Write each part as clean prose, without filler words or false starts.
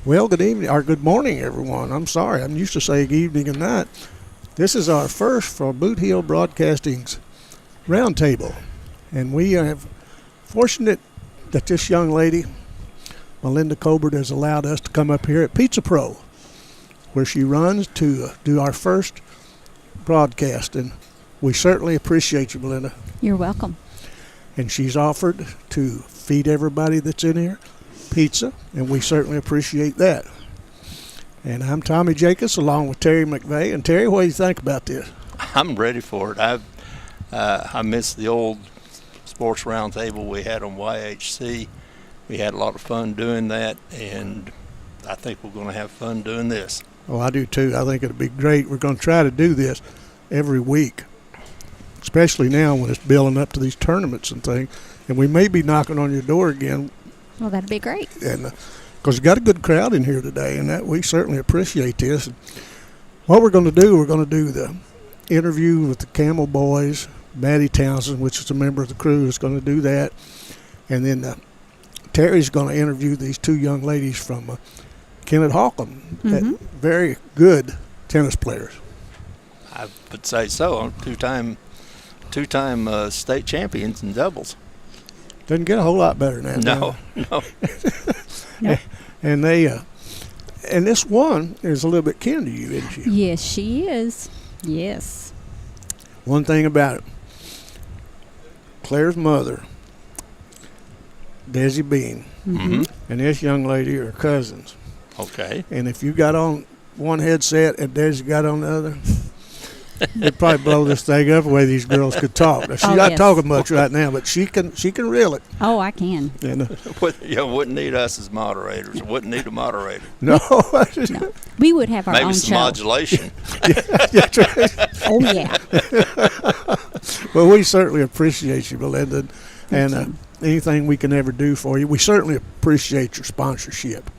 Well, good evening or good morning, everyone. I'm sorry, I'm used to saying evening and night. This is our first for Boot Hill Broadcasting's Roundtable, and we are fortunate that this young lady, Melinda Colbert, has allowed us to come up here at Pizza Pro, where she runs to do our first broadcast, and we certainly appreciate you, Melinda. You're welcome. And she's offered to feed everybody that's in here pizza, and we certainly appreciate that. And I'm Tommy Jacobs along with Terry McVeigh. And Terry, what do you think about this? I'm ready for it. I miss the old sports roundtable we had on YHC. We had a lot of fun doing that, and I think we're going to have fun doing this. Oh, I do too. I think it'll be great. We're going to try to do this every week, especially now when it's building up to these tournaments and things. And we may be knocking on your door again. Well, that'd be great. And because we got a good crowd in here today, and that we certainly appreciate this. And what we're going to do the interview with the Camel Boys. Maddie Townsend, which is a member of the crew, is going to do that. And then Terry's going to interview these two young ladies from Kennett Hawkland, very good tennis players. I would say so. Two-time state champions in doubles. Doesn't get a whole lot better than that. No. No. And they, and this one is a little bit kin to you, isn't she? Yes, she is. Yes. One thing about it, Claire's mother, Desi Bean, and this young lady are cousins. Okay. And if you got on one headset and Desi got on the other, it'd probably blow this thing up the way these girls could talk. Now, she's not talking much right now, but she can reel it. Oh, I can. And, Wouldn't need us as moderators. Wouldn't need a moderator. No. No. We would have our Maybe own some show. modulation. That's right. Oh, yeah. Well, we certainly appreciate you, Melinda, and anything we can ever do for you. We certainly appreciate your sponsorship.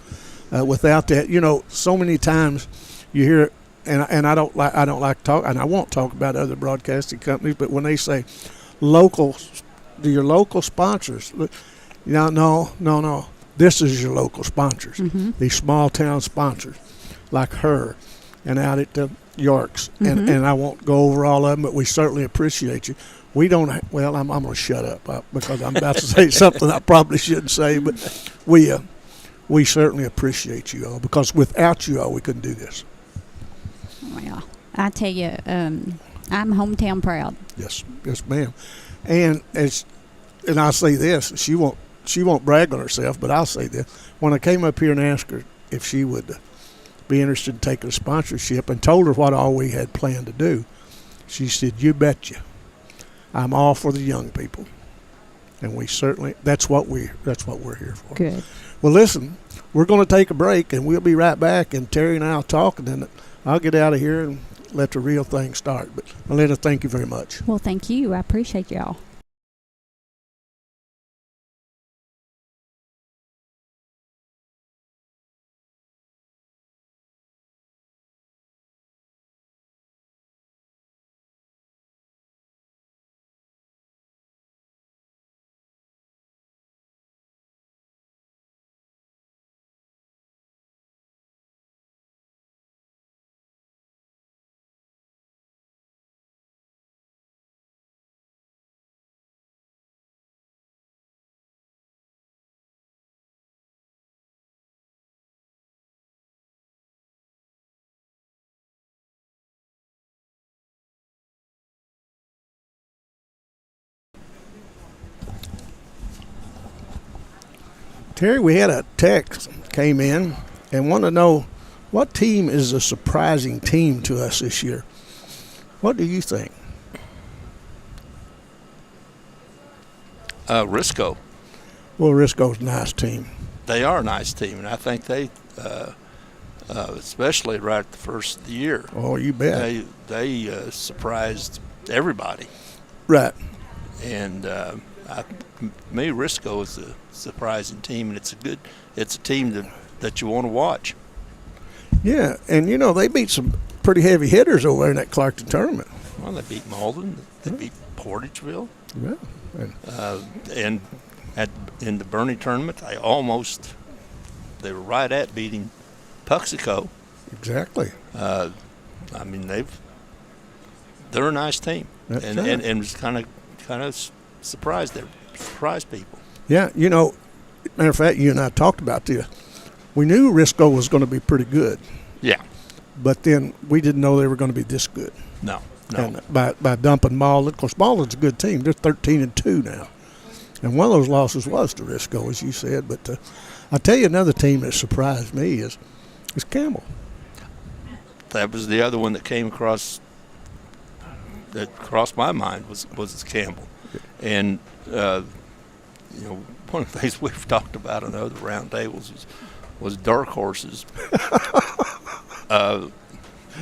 Without that, so many times you hear, and I don't like to talk, and I won't talk about other broadcasting companies, but when they say your local sponsors, no. This is your local sponsors. These small town sponsors, like her, and out at the Yorks, and I won't go over all of them, but we certainly appreciate you. We don't. Well, I'm going to shut up because I'm about to say something I probably shouldn't say, but we certainly appreciate you all, because without you all, we couldn't do this. Well, I tell you, I'm hometown proud. Yes, ma'am. And I'll say this: she won't brag on herself, but I'll say this: when I came up here and asked her if she would be interested in taking a sponsorship, and told her what all we had planned to do, she said, "You betcha, I'm all for the young people." And we certainly that's what we're here for. Good. Well, listen, we're going to take a break, and we'll be right back. And Terry and I will talk, and then I'll get out of here and let the real thing start. But Melinda, thank you very much. Well, thank you. I appreciate y'all. Terry, we had a text came in and want to know what team is a surprising team to us this year. What do you think? Risco. Well, Risco's a nice team. They are a nice team, and I think they, especially right at the first of the year. Oh, you bet. They surprised everybody. Right. And Risco is a surprising team, and it's a team that you want to watch. Yeah, and they beat some pretty heavy hitters over there in that Clarkton tournament. Well, they beat Malden. They beat Portageville. Yeah. And in the Bernie tournament, they almost were right at beating Puxico. Exactly. I mean, they're a nice team, That's and, right. and was kind of surprised people. Yeah, matter of fact, you and I talked about this. We knew Risco was going to be pretty good, Yeah. but then we didn't know they were going to be this good. No. And by dumping Malden, of course, Malden's a good team. They're 13-2 now, and one of those losses was to Risco, as you said. But I tell you, another team that surprised me is Campbell. That was the other one that crossed my mind was Campbell, and one of the things we've talked about in other roundtables was dark horses.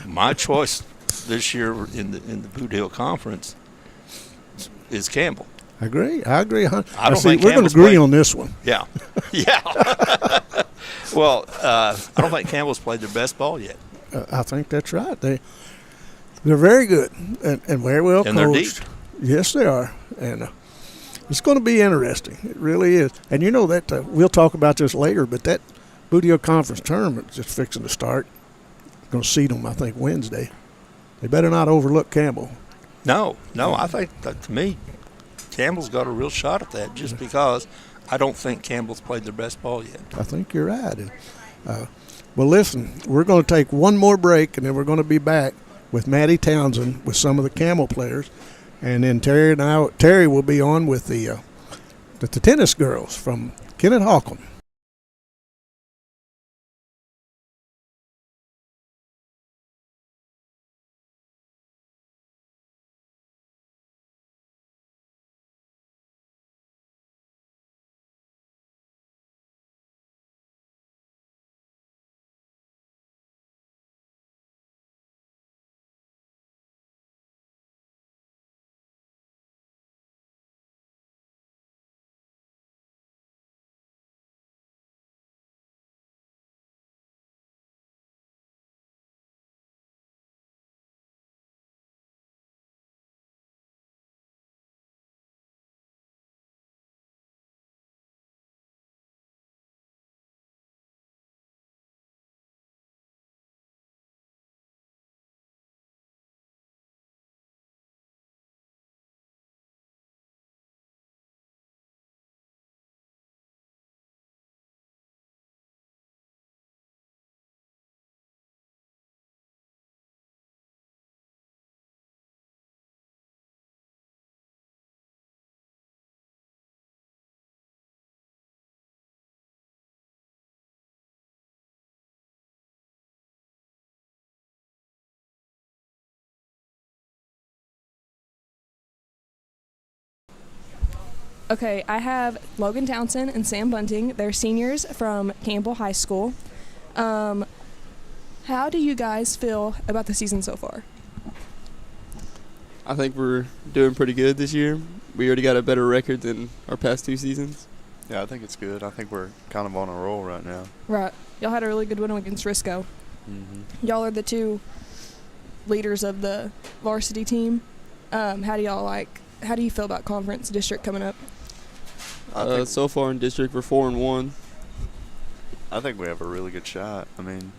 My choice this year in the Boot Hill Conference is Campbell. I agree. I don't think we're going to Campbell's agree on this one. Yeah, yeah. Well, I don't think Campbell's played their best ball yet. I think that's right. They're very good and very well And coached. they're deep. Yes, they are, and it's going to be interesting. It really is. And you know that we'll talk about this later, but that Boot Hill Conference tournament is just fixing to start. Going to seed them, I think, Wednesday. They better not overlook Campbell. No. I think that, to me, Campbell's got a real shot at that just because I don't think Campbell's played their best ball yet. I think you're right. And, well, listen, we're going to take one more break, and then we're going to be back with Maddie Townsend with some of the Camel players, and then Terry will be on with the tennis girls from Kennett Hawkland. Okay, I have Logan Townsend and Sam Bunting. They're seniors from Campbell High School. How do you guys feel about the season so far? I think we're doing pretty good this year. We already got a better record than our past 2 seasons. Yeah, I think it's good. I think we're kind of on a roll right now. Right. Y'all had a really good win against Risco. Mm-hmm. Y'all are the 2 leaders of the varsity team. How do you feel about conference district coming up? So far in district, we're 4-1. I think we have a really good shot. I mean,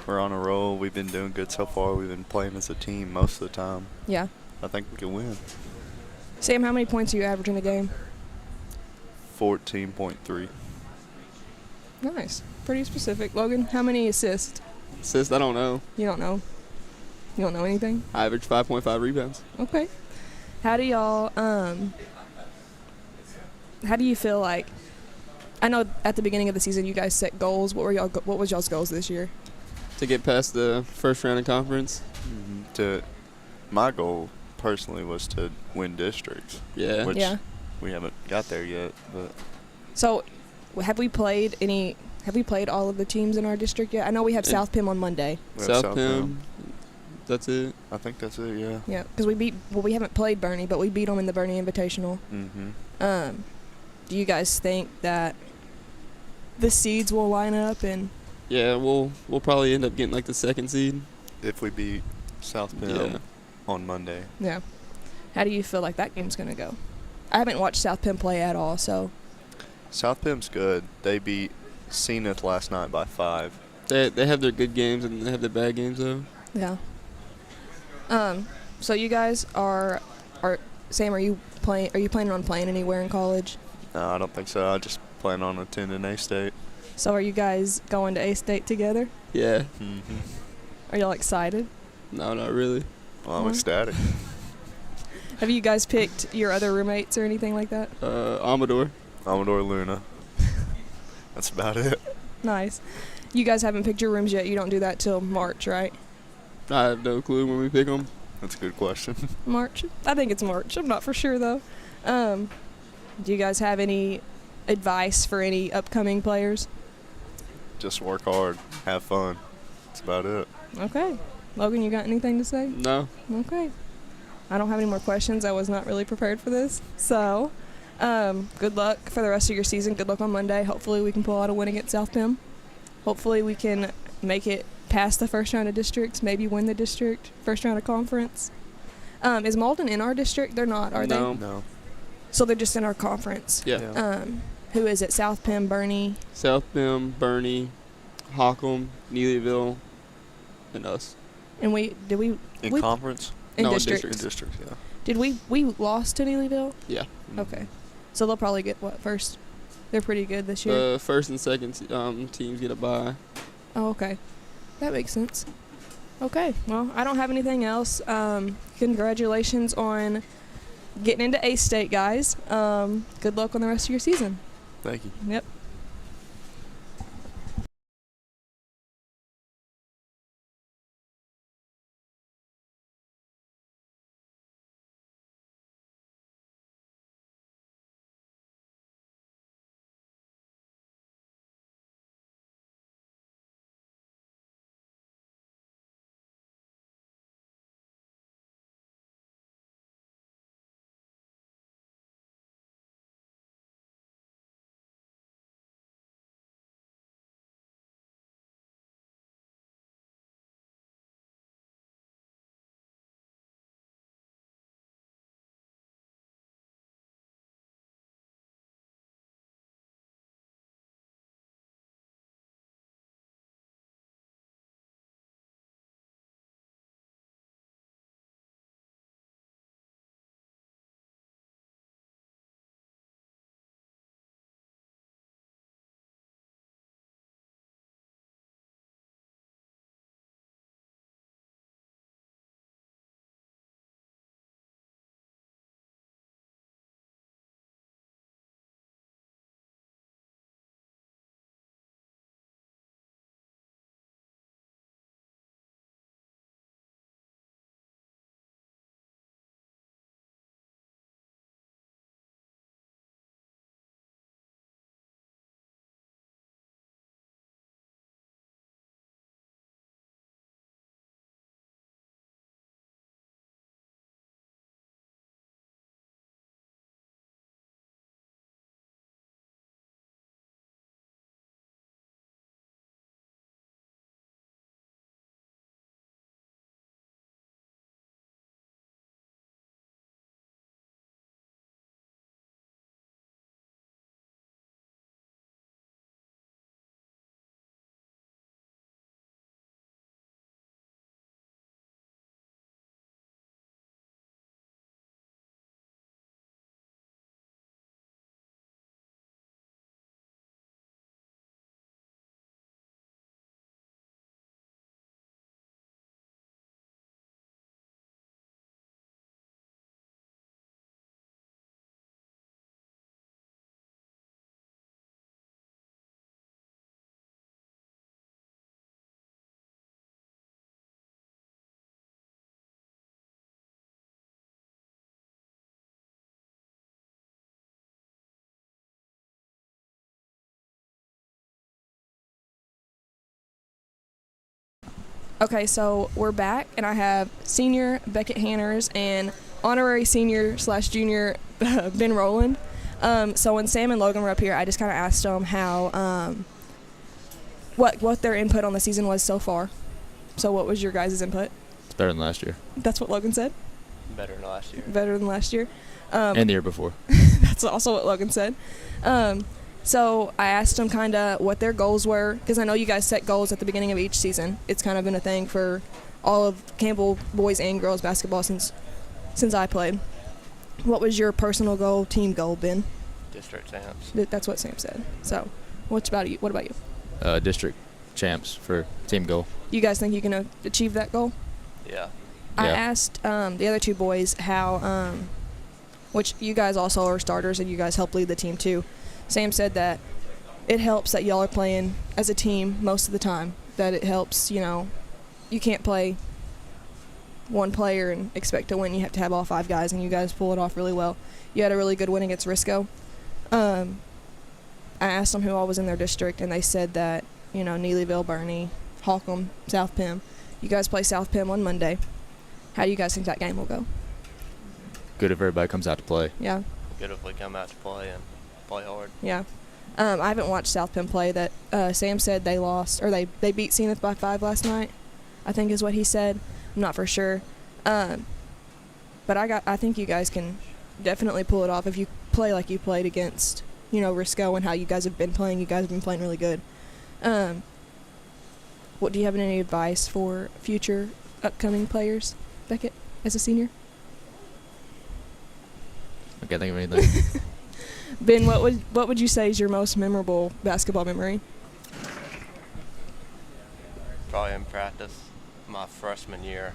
we're on a roll. We've been doing good so far. We've been playing as a team most of the time. Yeah. I think we can win. Sam, how many points are you averaging a game? 14.3. Nice. Pretty specific. Logan, how many assists? Assists, I don't know. You don't know? You don't know anything? I average 5.5 rebounds. Okay. How do y'all, how do you feel like, I know at the beginning of the season you guys set goals. What was y'all's goals this year? To get past the first round of conference. Mm-hmm. My goal personally was to win districts. Yeah. Which Yeah. we haven't got there yet. But So, have we played all of the teams in our district yet? I know we have South Pim on Monday. we have South Pim. That's it. I think that's it, yeah. Yeah, because we haven't played Bernie, but we beat them in the Bernie Invitational. Mm-hmm. Do you guys think that the seeds will line up and? Yeah, we'll probably end up getting like the 2nd seed. If we beat South Pim on Monday. Yeah. How do you feel like that game's going to go? I haven't watched South Pim play at all, so. South Pim's good. They beat Zenith last night by 5. They have their good games and they have their bad games though. Yeah. So you guys are Sam, are you planning on playing anywhere in college? No, I don't think so. I just plan on attending A-State. So are you guys going to A-State together? Yeah. Are y'all excited? No, not really. Well, I'm ecstatic. Have you guys picked your other roommates or anything like that? Amador. Amador Luna. That's about it. Nice. You guys haven't picked your rooms yet. You don't do that till March, right? I have no clue when we pick them. That's a good question. March? I think it's March. I'm not for sure, though. Do you guys have any advice for any upcoming players? Just work hard. Have fun. That's about it. Okay. Logan, you got anything to say? No. Okay. I don't have any more questions. I was not really prepared for this. So, good luck for the rest of your season. Good luck on Monday. Hopefully we can pull out a win against South Pim. Hopefully we can make it past the first round of districts, maybe win the district, first round of conference. Is Malden in our district? They're not, are they? No. So they're just in our conference. Yeah. Who is it? South Pim, Bernie? South Bend, Bernie, Hockham, Neelyville, and us. And In conference? in No, in districts. In districts, yeah. Did we lost to Neelyville? Yeah. Okay. So they'll probably get what first? They're pretty good this year. First and second teams get a bye. Oh, okay. That makes sense. Okay. Well, I don't have anything else. Congratulations on getting into A-State, guys. Good luck on the rest of your season. Thank you. Yep. Okay, so we're back, and I have senior Beckett Hanners and honorary senior / junior Ben Rowland. So when Sam and Logan were up here, I just kind of asked them how what their input on the season was so far. So what was your guys' input? It's better than last year. That's what Logan said. Better than last year. Better than last year. And the year before. That's also what Logan said. So I asked them kind of what their goals were, because I know you guys set goals at the beginning of each season. It's kind of been a thing for all of Campbell boys and girls basketball since I played. What was your personal goal, team goal, Ben? District champs. That's what Sam said. So, what about you? District champs for team goal. You guys think you can achieve that goal? Yeah. I Yeah. asked the other two boys how, which you guys also are starters and you guys help lead the team too. Sam said that it helps that y'all are playing as a team most of the time. That it helps, you can't play one player and expect to win. You have to have all 5 guys, and you guys pull it off really well. You had a really good win against Risco. I asked them who all was in their district, and they said that, Neelyville, Bernie, Holcomb, South Pim. You guys play South Pim on Monday. How do you guys think that game will go? Good if everybody comes out to play. Yeah. Good if we come out to play and play hard. Yeah. I haven't watched South Pim play. That Sam said they lost, or they beat Zenith by 5 last night, I think is what he said. I'm not for sure. But I think you guys can definitely pull it off if you play like you played against, Risco, and how you guys have been playing. You guys have been playing really good. What do you have any advice for future upcoming players, Beckett, as a senior? I can't think of anything. Ben, what would you say is your most memorable basketball memory? Probably in practice my freshman year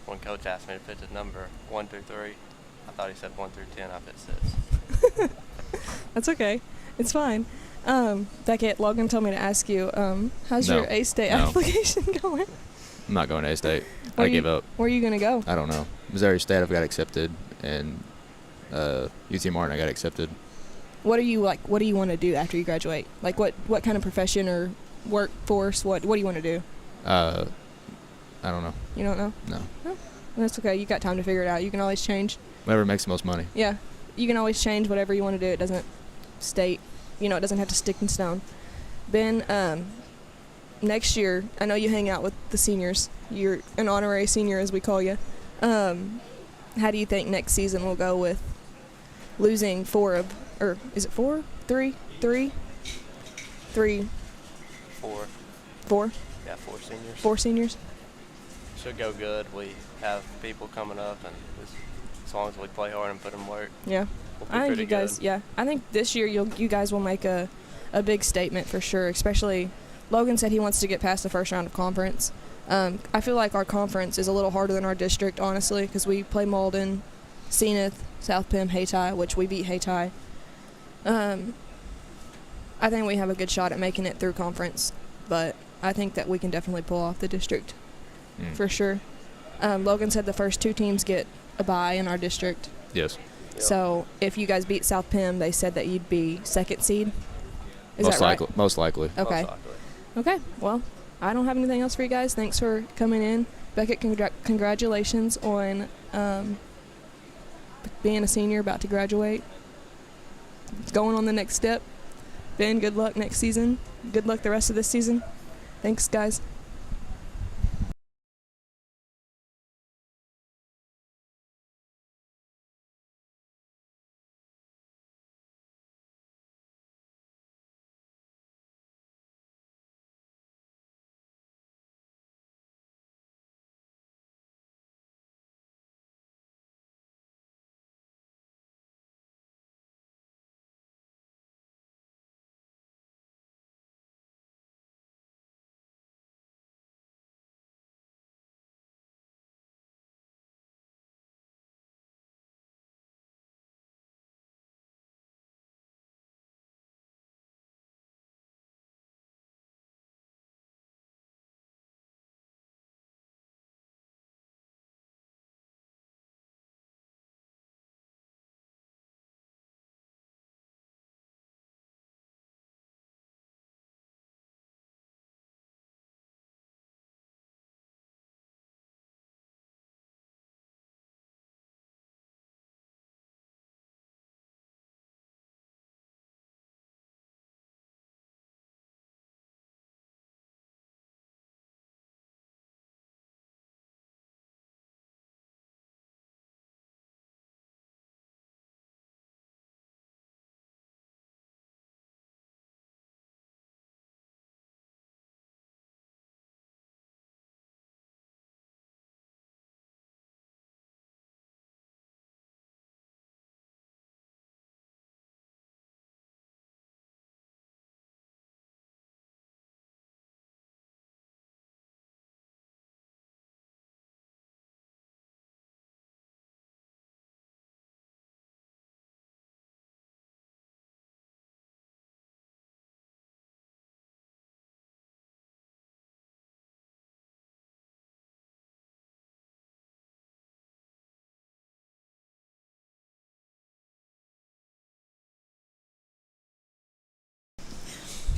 when coach asked me to pitch a number 1 through 3. I thought he said 1 through 10. I pitched 6. That's okay. It's fine. Beckett, Logan told me to ask you, how's No. your A-State No. application going? I'm not going to A-State. Where I you- give up. Where are you going to go? I don't know. Missouri State, I've got accepted, and UT Martin, I got accepted. What do you want to do after you graduate? Like what kind of profession or workforce? What do you want to do? I don't know. You don't know? No. That's okay. You got time to figure it out. You can always change. Whatever makes the most money. Yeah. You can always change whatever you want to do. It doesn't state, it doesn't have to stick in stone. Ben, next year, I know you hang out with the seniors. You're an honorary senior, as we call you. How do you think next season will go with losing 4 of, or is it 4? 3? 3? 3, 4. 4? Yeah, 4 seniors. 4 seniors? Should go good. We have people coming up, and as long as we play hard and put in work, Yeah. we'll be I think pretty you guys, good. yeah. I think this year you guys will make a big statement for sure, especially Logan said he wants to get past the first round of conference. I feel like our conference is a little harder than our district, honestly, because we play Malden, Zenith, South Pim, Hayti, which we beat Hayti. I think we have a good shot at making it through conference, but I think that we can definitely pull off the district for sure. Logan said the first 2 teams get a bye in our district. Yes. Yep. So if you guys beat South Pim, they said that you'd be 2nd seed. Is Most that right? likely. Most likely. Okay. Most likely. Okay. Well, I don't have anything else for you guys. Thanks for coming in. Beckett, congratulations on being a senior, about to graduate. Going on the next step. Ben, good luck next season. Good luck the rest of this season. Thanks, guys.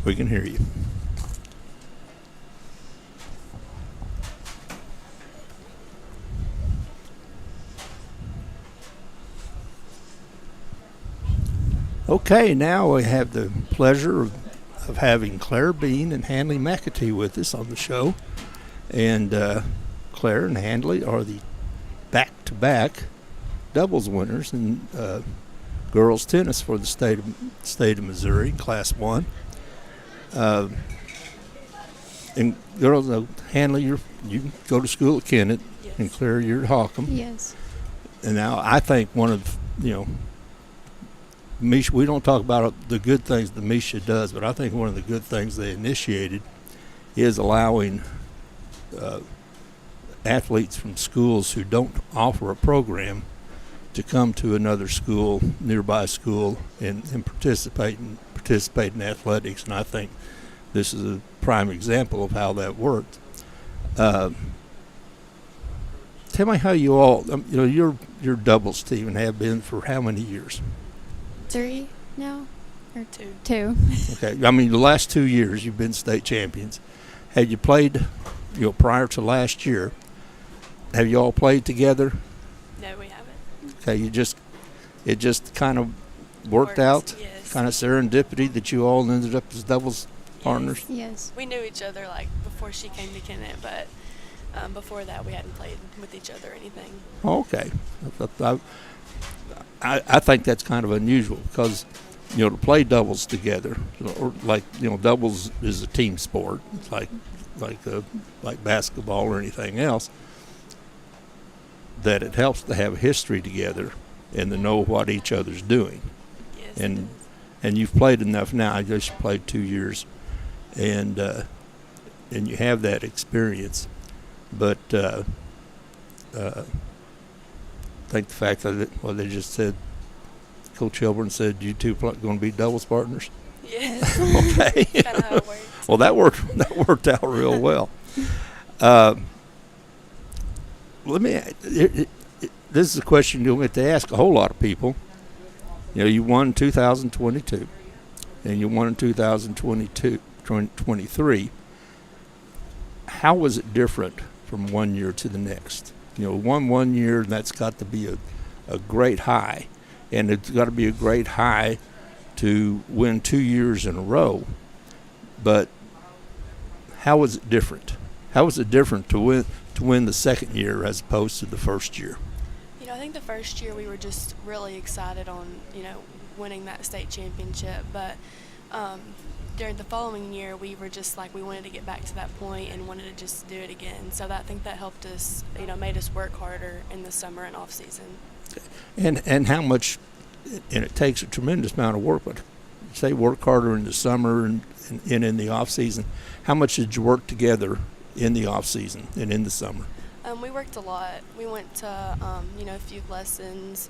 We can hear you. Okay, now we have the pleasure of having Claire Bean and Hanley McAtee with us on the show. And Claire and Hanley are the back-to-back doubles winners in girls tennis for the state of Missouri, Class 1. And girls, Hanley, you go to school at Kennett, Yes. and Claire, you're at Hockham. Yes. And now I think one of, Misha, we don't talk about the good things that Misha does, but I think one of the good things they initiated is allowing athletes from schools who don't offer a program to come to another school, nearby school, and participate in athletics. And I think this is a prime example of how that worked. Tell me how you all, your doubles team and have been for how many years? 3 now? Or 2. 2. Okay, I mean the last 2 years you've been state champions. Had you played, prior to last year? Have you all played together? No, we haven't. Okay, it just kind of worked out, Yes. kind of serendipity that you all ended up as doubles partners. Yes. We knew each other like before she came to Kennett, but before that we hadn't played with each other or anything. Okay, I think that's kind of unusual because to play doubles together, or doubles is a team sport, it's like basketball or anything else. That it helps to have a history together and to know what each other's doing. Yes. And you've played enough now. I guess you played 2 years, and you have that experience. But I think the fact that they just said, Coach Hilburn said, you two going to be doubles partners. Yes. Okay. Kind of how it works. Well, that worked out real well. This is a question you'll get to ask a whole lot of people. You won 2022, and you won in 2023. How was it different from one year to the next? One year, and that's got to be a great high, and it's got to be a great high to win 2 years in a row. But how was it different? How was it different to win the second year as opposed to the first year? I think the first year we were just really excited on, winning that state championship. But during the following year, we were just like, we wanted to get back to that point and wanted to just do it again. So I think that helped us, made us work harder in the summer and off season. And how much, and it takes a tremendous amount of work, but say work harder in the summer and in the off season. How much did you work together in the off season and in the summer? We worked a lot. We went to, a few lessons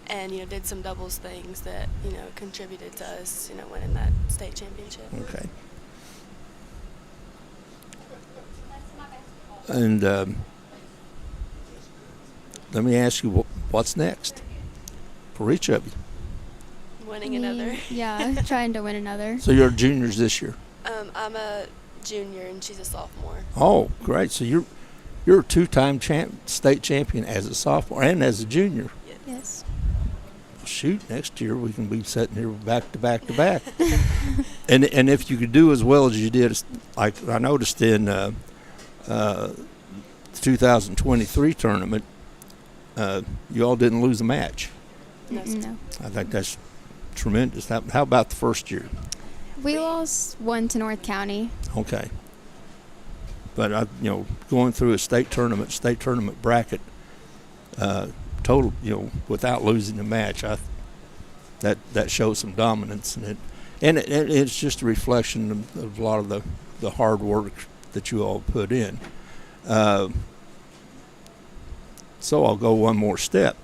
and, did some doubles things that, contributed to us, winning that state championship. Okay. And let me ask you, what's next for each of you? Winning another. Yeah, trying to win another. So you're juniors this year? I'm a junior and she's a sophomore. Oh, great. So you're a two-time state champion as a sophomore and as a junior. Yes. Well, shoot, next year we can be sitting here back to back to back. And if you could do as well as you did, like I noticed in the 2023 tournament, you all didn't lose a match. No. I think that's tremendous. How about the first year? We lost 1 to North County. Okay. But going through a state tournament bracket, total, without losing a match, that shows some dominance, and it's just a reflection of a lot of the hard work that you all put in. So I'll go one more step.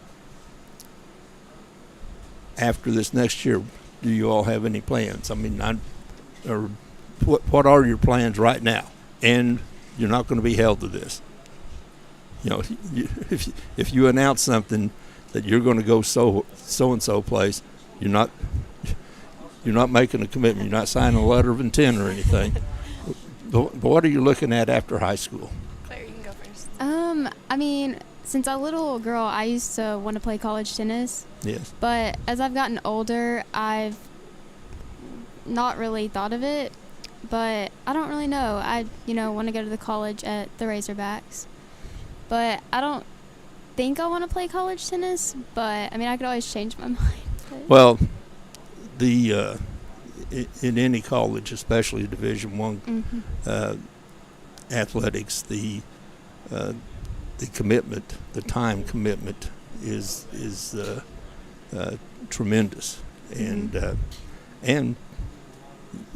After this next year, do you all have any plans? I mean, what are your plans right now? And you're not going to be held to this. If you announce something that you're going to go so and so place, you're you're not making a commitment. You're not signing a letter of intent or anything. But what are you looking at after high school? Claire, you can go first. I mean, since a little girl, I used to want to play college tennis. Yes. But as I've gotten older, I've not really thought of it. But I don't really know. I, want to go to the college at the Razorbacks. But I don't think I want to play college tennis. But, I mean, I could always change my mind. Well, in any college, especially Division I athletics, the commitment, the time commitment is tremendous, and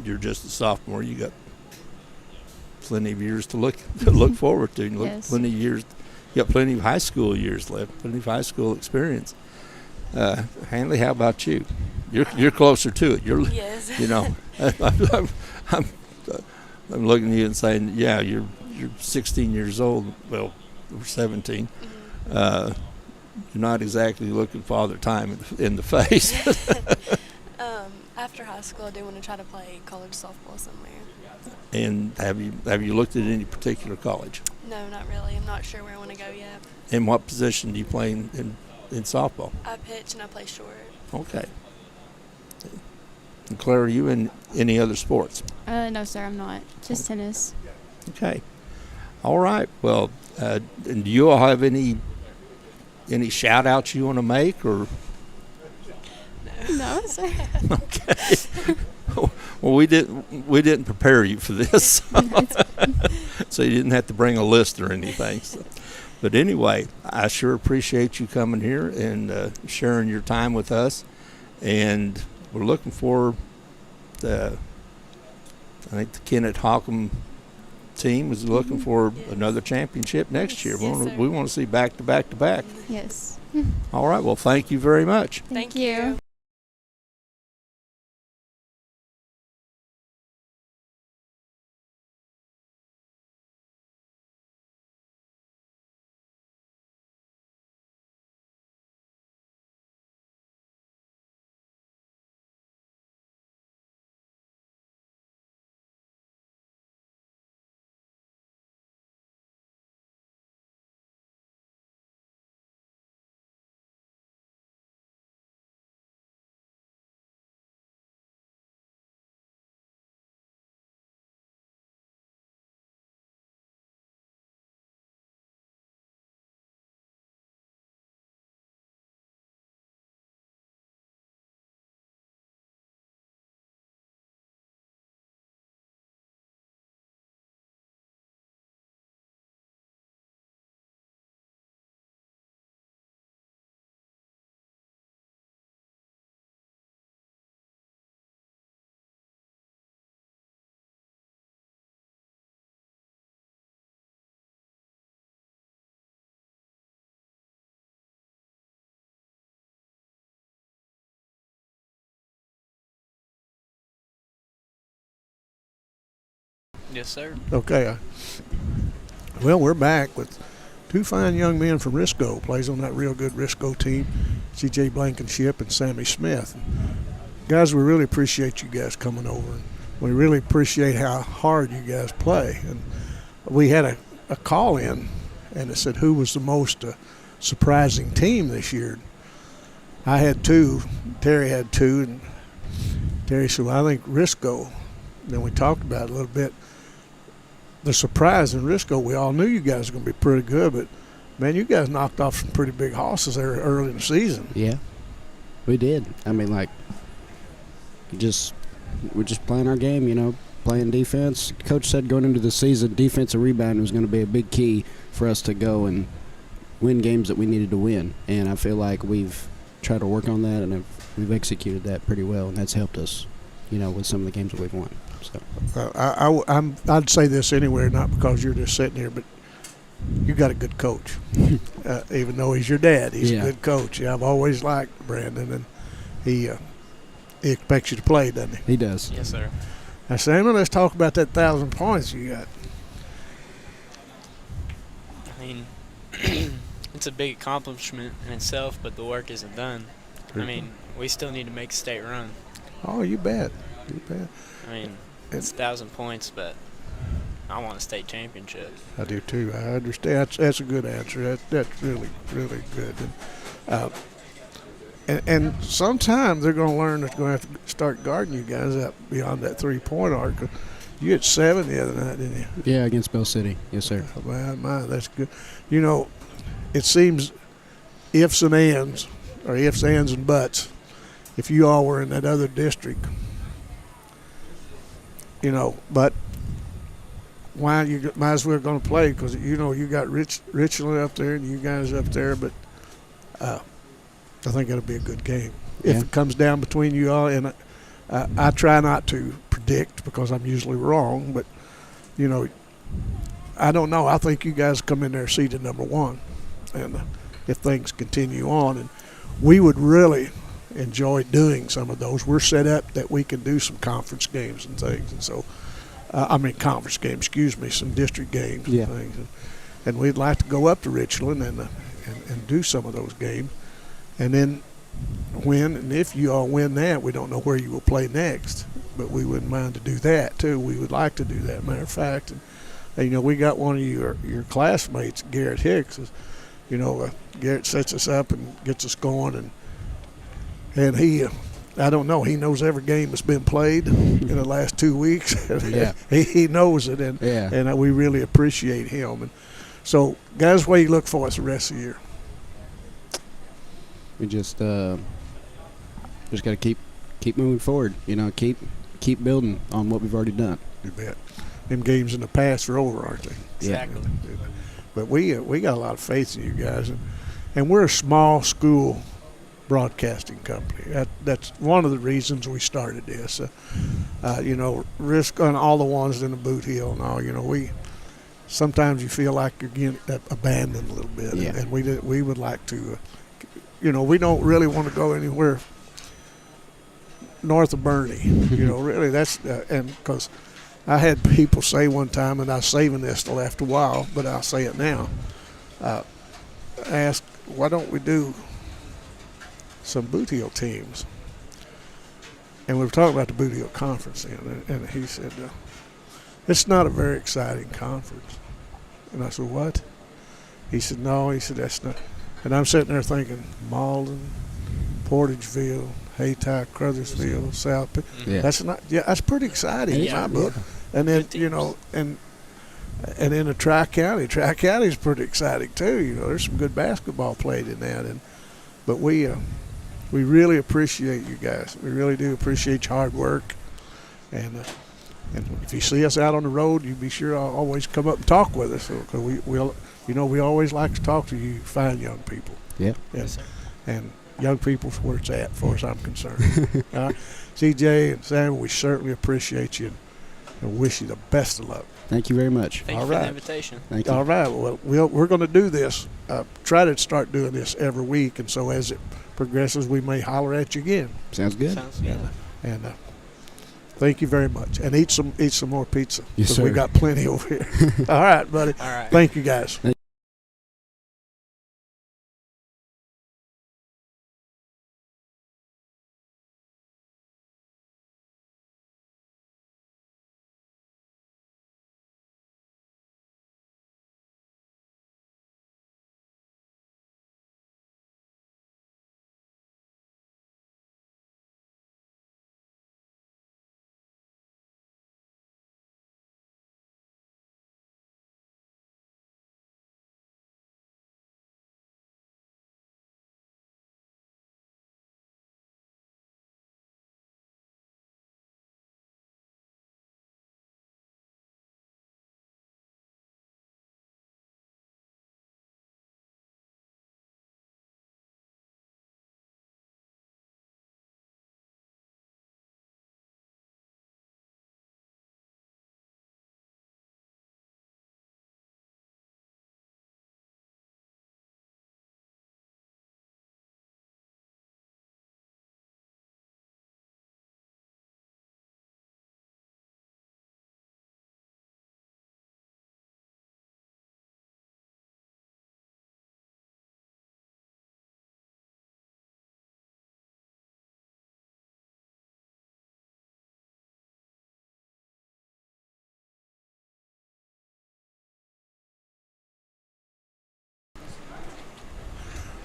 you're just a sophomore. You got plenty of years to look forward to. Yes. Plenty of years. You got plenty of high school years left. Plenty of high school experience. Hanley, how about you? You're closer to it. Yes. I'm looking at you and saying, yeah, you're 16 years old. Well, we're 17. You're not exactly looking Father Time in the face. After high school, I do want to try to play college softball somewhere. And have you looked at any particular college? No, not really. I'm not sure where I want to go yet. And what position do you play in softball? I pitch and I play short. Okay. And Claire, are you in any other sports? No, sir, I'm not. Just tennis. Okay. All right. Well, and do you all have any shout outs you want to make, or? No, sir. Okay. Well, we didn't prepare you for this, so you didn't have to bring a list or anything. So. But anyway, I sure appreciate you coming here and sharing your time with us, and we're looking for I think the Kennett Hockham team is looking for another championship next year. Yes, We want to see back to back to back. Yes. All right. Well, thank you very much. Thank you. Yes, sir. Okay. Well, we're back with two fine young men from Risco. Plays on that real good Risco team, C.J. Blankenship and Sammy Smith. Guys, we really appreciate you guys coming over. And we really appreciate how hard you guys play. And we had a call in, and it said who was the most surprising team this year. I had two. Terry had two. And Terry said, well, I think Risco. Then we talked about it a little bit. The surprise in Risco, we all knew you guys were going to be pretty good, but, man, you guys knocked off some pretty big horses there early in the season. Yeah, we did. I mean, like, we're just playing our game, playing defense. Coach said going into the season, defensive rebound was going to be a big key for us to go and win games that we needed to win. And I feel like we've tried to work on that, and we've executed that pretty well, and that's helped us, with some of the games that we've won. So I'd say this anywhere, not because you're just sitting here, but you got a good coach. Even though he's your dad, he's a good coach. Yeah, I've always liked Brandon, and he expects you to play, doesn't he? He does. Yes, sir. Now, Samuel, let's talk about that 1,000 points you got. I mean, it's a big accomplishment in itself, but the work isn't done. I mean, we still need to make a state run. Oh, you bet. You bet. I mean, it's 1,000 points, but I want a state championship. I do too. I understand. That's a good answer. That's really, really good. And sometime they're going to learn they're going to have to start guarding you guys up beyond that 3-point arc. You had 7 the other night, didn't you? Yeah, against Bell City. Yes, sir. My, that's good. You know, it seems ifs and ands, or ifs, ands, and buts. If you all were in that other district, you know, but why you might as well going to play because you know you got Richland up there and you guys up there, but I think it'll be a good game if it comes down between you all. And I try not to predict because I'm usually wrong, but you know, I don't know. I think you guys come in there seeded number 1, and if things continue on, and we would really enjoy doing some of those. We're set up that we can do some conference games and things, and so conference games, excuse me, some district games and things, and we'd like to go up to Richland and do some of those games, and then when and if you all win that, we don't know where you will play next, but we wouldn't mind to do that too. We would like to do that. Matter of fact, and you know, we got one of your classmates, Garrett Hicks. You know, Garrett sets us up and gets us going, and he, I don't know, he knows every game that's been played in the last 2 weeks. Yeah. he knows it, and we really appreciate him. And so, guys, what do you look for us the rest of the year? We just got to keep moving forward. You know, keep building on what we've already done. You bet. Them games in the past are over, aren't they? Exactly. But we got a lot of faith in you guys, and we're a small school broadcasting company. That's one of the reasons we started this. You know, risk on all the ones in the boot hill and all. You know, sometimes you feel like you're getting abandoned a little bit, and we would like to. You know, we don't really want to go anywhere north of Bernie. You know, really, that's and because I had people say one time, and I was saving this till after a while, but I'll say it now. Ask, why don't we do some boot heel teams? And we were talking about the boot heel conference, and he said, it's not a very exciting conference. And I said, what? He said, no. He said, that's not. And I'm sitting there thinking, Malden, Portageville, Haytime, Crothersville, South. That's not. Yeah, that's pretty exciting in my book. And then you know, and then the Tri-County. Tri-County is pretty exciting too. You know, there's some good basketball played in that. But we really appreciate you guys. We really do appreciate your hard work. And if you see us out on the road, you be sure to always come up and talk with us. Because we always like to talk to you fine young people. Yeah. Yes, sir. And young people's where it's at, as far as I'm concerned. CJ and Sam, we certainly appreciate you and wish you the best of luck. Thank you very much. Thank you for the invitation. Thank you. All right. Well, we're going to do this. Try to start doing this every week, and so as it progresses, we may holler at you again. Sounds good. Sounds good. And thank you very much. And eat some more pizza. Yes, because sir. we got plenty over here. All right, buddy. All right. Thank you, guys.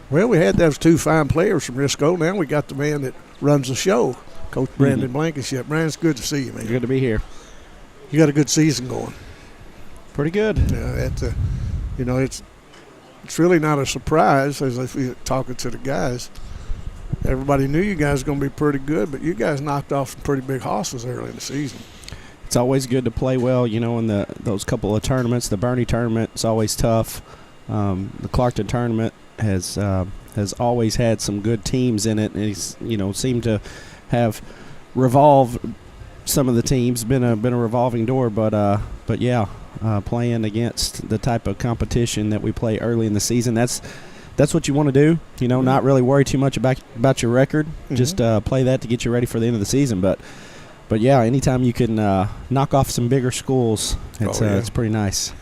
Well, we had those two fine players from Risco. Now we got the man that runs the show, Coach Brandon Blankenship. Brandon, it's good to see you, man. Good to be here. You got a good season going. Pretty good. Yeah, it's really not a surprise as if you're talking to the guys. Everybody knew you guys were going to be pretty good, but you guys knocked off some pretty big hosses early in the season. It's always good to play well, in those couple of tournaments. The Bernie tournament is always tough. The Clarkton tournament has always had some good teams in it, and he's seemed to have revolved some of the teams. Been a revolving door, but yeah, playing against the type of competition that we play early in the season, that's what you want to do. Not really worry too much about your record. Just play that to get you ready for the end of the season. But yeah, anytime you can knock off some bigger schools, it's pretty nice.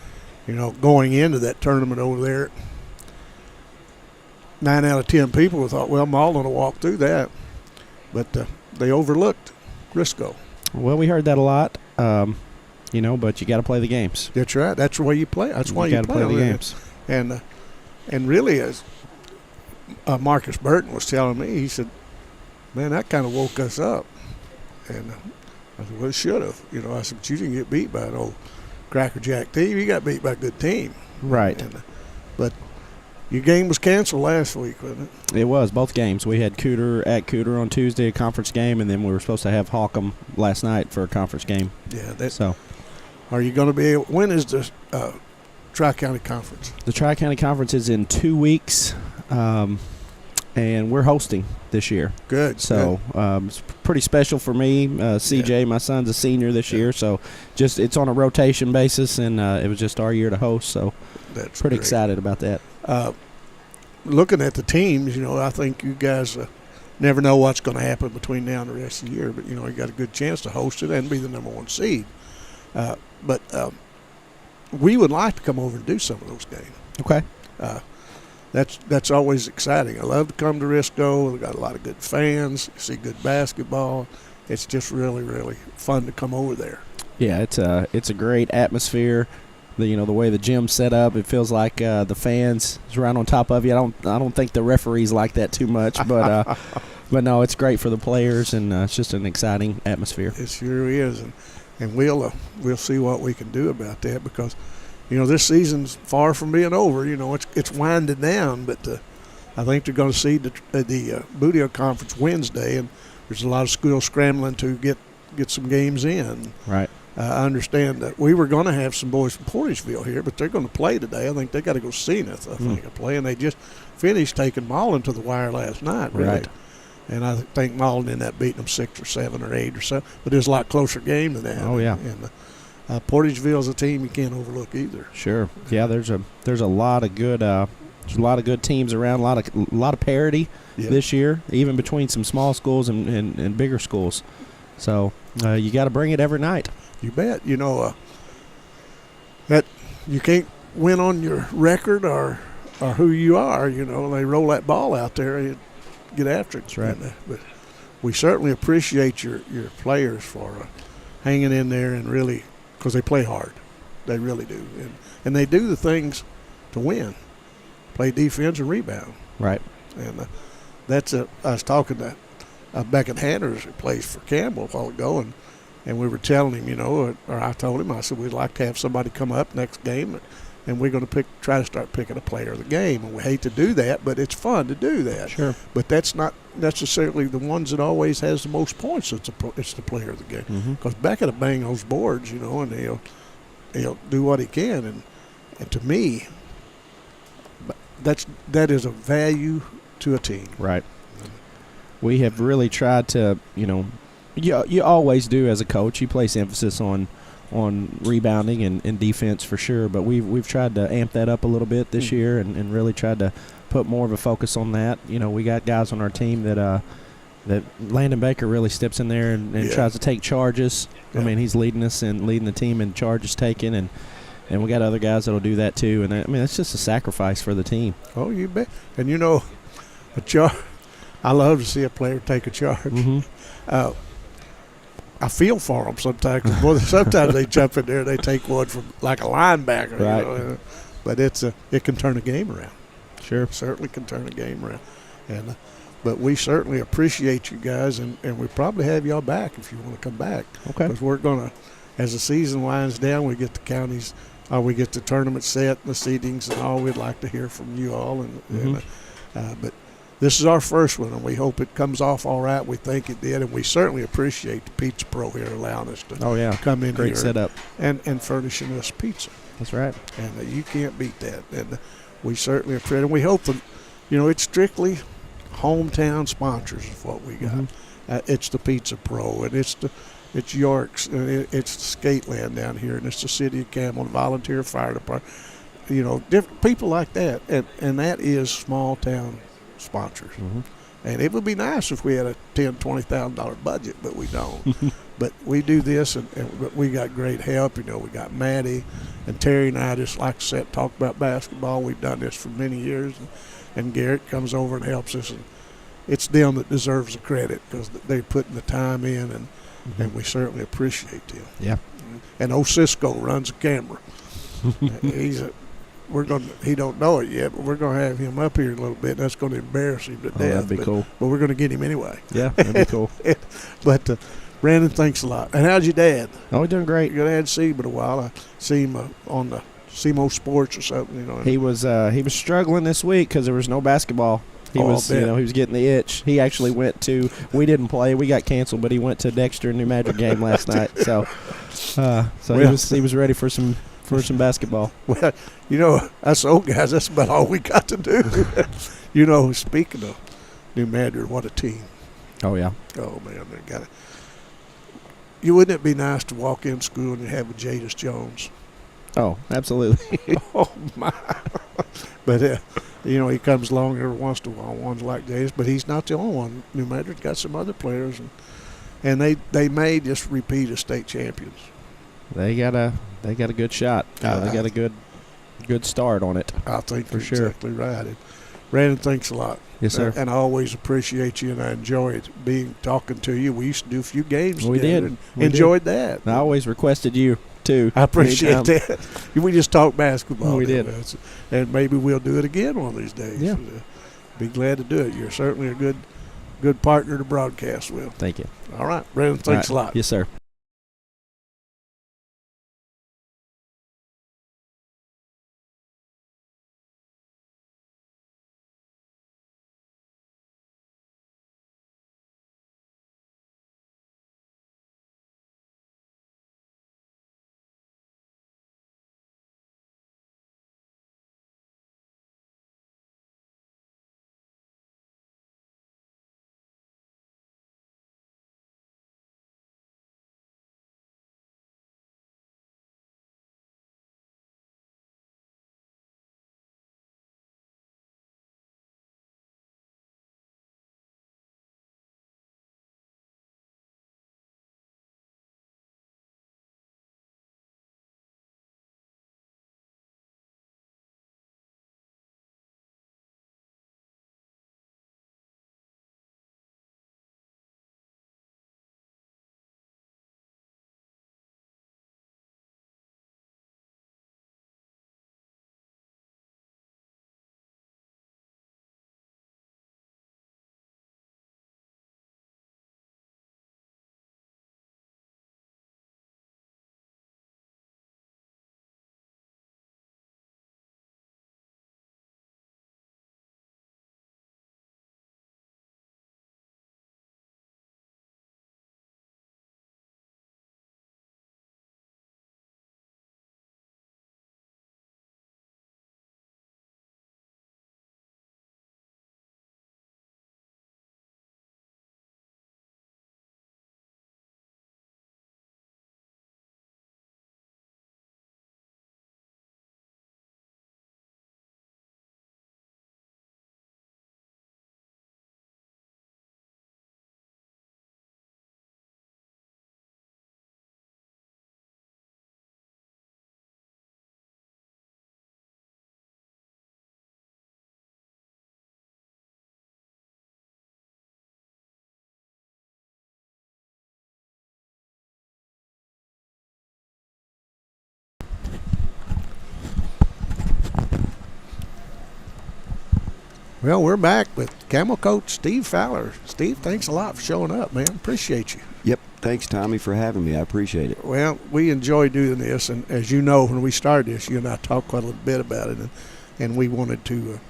Going into that tournament over there, 9 out of 10 people thought, well, Malden will walk through that. But they overlooked Risco. Well, we heard that a lot, but you got to play the games. That's right. That's the way you play. That's why you got to play the games. And really, as Marcus Burton was telling me, he said, man, that kind of woke us up. And I said, well, it should have. I said, but you didn't get beat by an old Cracker Jack team. You got beat by a good team. Right. But your game was canceled last week, wasn't it? It was, both games. We had Cooter on Tuesday, a conference game, and then we were supposed to have Holcomb last night for a conference game. Yeah. So, are you going to be able – when is the Tri-County Conference? The Tri-County Conference is in 2 weeks, and we're hosting this year. Good. So it's pretty special for me. CJ, my son's a senior this year, so it's on a rotation basis, and it was just our year to host. So that's pretty great. Excited about that. Looking at the teams, I think you guys never know what's going to happen between now and the rest of the year, but you got a good chance to host it and be the number 1 seed. But we would like to come over and do some of those games. Okay. That's always exciting. I love to come to Risco. We've got a lot of good fans. See good basketball. It's just really, really fun to come over there. Yeah, it's a great atmosphere. The way the gym's set up, it feels like the fans is right on top of you. I don't think the referees like that too much, but no, it's great for the players, and it's just an exciting atmosphere. It sure is, and we'll see what we can do about that, because this season's far from being over. It's winding down, but I think they're going to see the Boothill Conference Wednesday, and there's a lot of schools scrambling to get some games in. Right. I understand that we were going to have some boys from Portageville here, but they're going to play today. I think they got to go see Zenith, play, and they just finished taking Malden to the wire last night, really. Right. And I think Malden ended up beating them 6 or 7 or 8 or so, but it was a lot closer game than that. Oh, yeah. And Portageville's a team you can't overlook either. Sure. Yeah, there's a lot of good teams around, a lot of parity this year, even between some small schools and bigger schools. So you got to bring it every night. You bet. That you can't win on your record or who you are. They roll that ball out there and get after it. That's right. But we certainly appreciate your players for hanging in there, and really, because they play hard. They really do. And they do the things to win. Play defense and rebound. Right. And I was talking to Beckett Hanners, who plays for Campbell, a while ago, and we were telling him, or I told him, I said, we'd like to have somebody come up next game, and we're going to try to start picking a player of the game. And we hate to do that, but it's fun to do that. Sure. But that's not necessarily the ones that always has the most points. It's the player of the game. Because Beckett will bang those boards, and he'll do what he can. And to me, that is a value to a team. Right. We have really tried to, you always do as a coach. You place emphasis on rebounding and defense for sure, but we've tried to amp that up a little bit this year and really tried to put more of a focus on that. We got guys on our team that Landon Baker really steps in there and tries to take charges. Yeah. I mean, he's leading us and leading the team in charges taken, and we got other guys that'll do that too. And it's just a sacrifice for the team. Oh, you bet. And a charge. I love to see a player take a charge. I feel for them sometimes. Cause sometimes they jump in there and they take one from like a linebacker. Right. But it can turn a game around. Sure. Certainly can turn a game around. And but we certainly appreciate you guys, and we probably have y'all back if you want to come back. Okay. Because we're going to, as the season winds down, we get the counties, we get the tournament set, and the seedings and all. We'd like to hear from you all. But this is our first one, and we hope it comes off all right. We think it did, and we certainly appreciate the Pizza Pro here allowing us to come in Great here setup. and furnishing us pizza. That's right. And you can't beat that. And we certainly appreciate it. And we hope that, it's strictly hometown sponsors is what we got. It's the Pizza Pro, and it's York's, and it's Skateland down here, and it's the City of Campbell, Volunteer Fire Department. Different people like that, and that is small town sponsors. And it would be nice if we had a $10,000-$20,000 budget, but we don't. But we do this, but we got great help. We got Maddie and Terry and I just like to sit and talk about basketball. We've done this for many years, and Garrett comes over and helps us. And it's them that deserves the credit because they're putting the time in, and we certainly appreciate them. Yeah. And Cisco runs the camera. He don't know it yet, but we're gonna have him up here a little bit. That's gonna embarrass him to death. That'd be cool. But we're gonna get him anyway. Yeah, that'd be cool. But Brandon, thanks a lot. And how's your dad? Oh, he's doing great. Your dad see him in a while. I see him on the SEMO Sports or something. He was struggling this week because there was no basketball. He was getting the itch. He actually went to. We didn't play. We got canceled, but he went to Dexter and New Madrid game last night. So he was ready for some basketball. Well, us old guys, that's about all we got to do. Speaking of New Madrid, what a team. Oh, yeah. Oh, man, they got it. Wouldn't it be nice to walk in school and have a Jadis Jones? Oh, absolutely. Oh, my. But, he comes along every once in a while, ones like Jadis, but he's not the only one. New Madrid got some other players, and they may just repeat as state champions. They got a good shot. They got a good start on it. I think for you're sure. Exactly right. And Brandon, thanks a lot. Yes, sir. And I always appreciate you, and I enjoy talking to you. We used to do a few games we together. Did. And enjoyed that. I always requested you too. I appreciate that. We just talked basketball. We did. And maybe we'll do it again one of these days. Yeah. Be glad to do it. You're certainly a good partner to broadcast with. Thank you. All right, Brandon, thanks a lot. Yes, sir. Well, we're back with Camel Coach Steve Fowler. Steve, thanks a lot for showing up, man. Appreciate you. Yep. Thanks, Tommy, for having me. I appreciate it. Well, we enjoy doing this, and as you know, when we started this, you and I talked quite a little bit about it, and we wanted to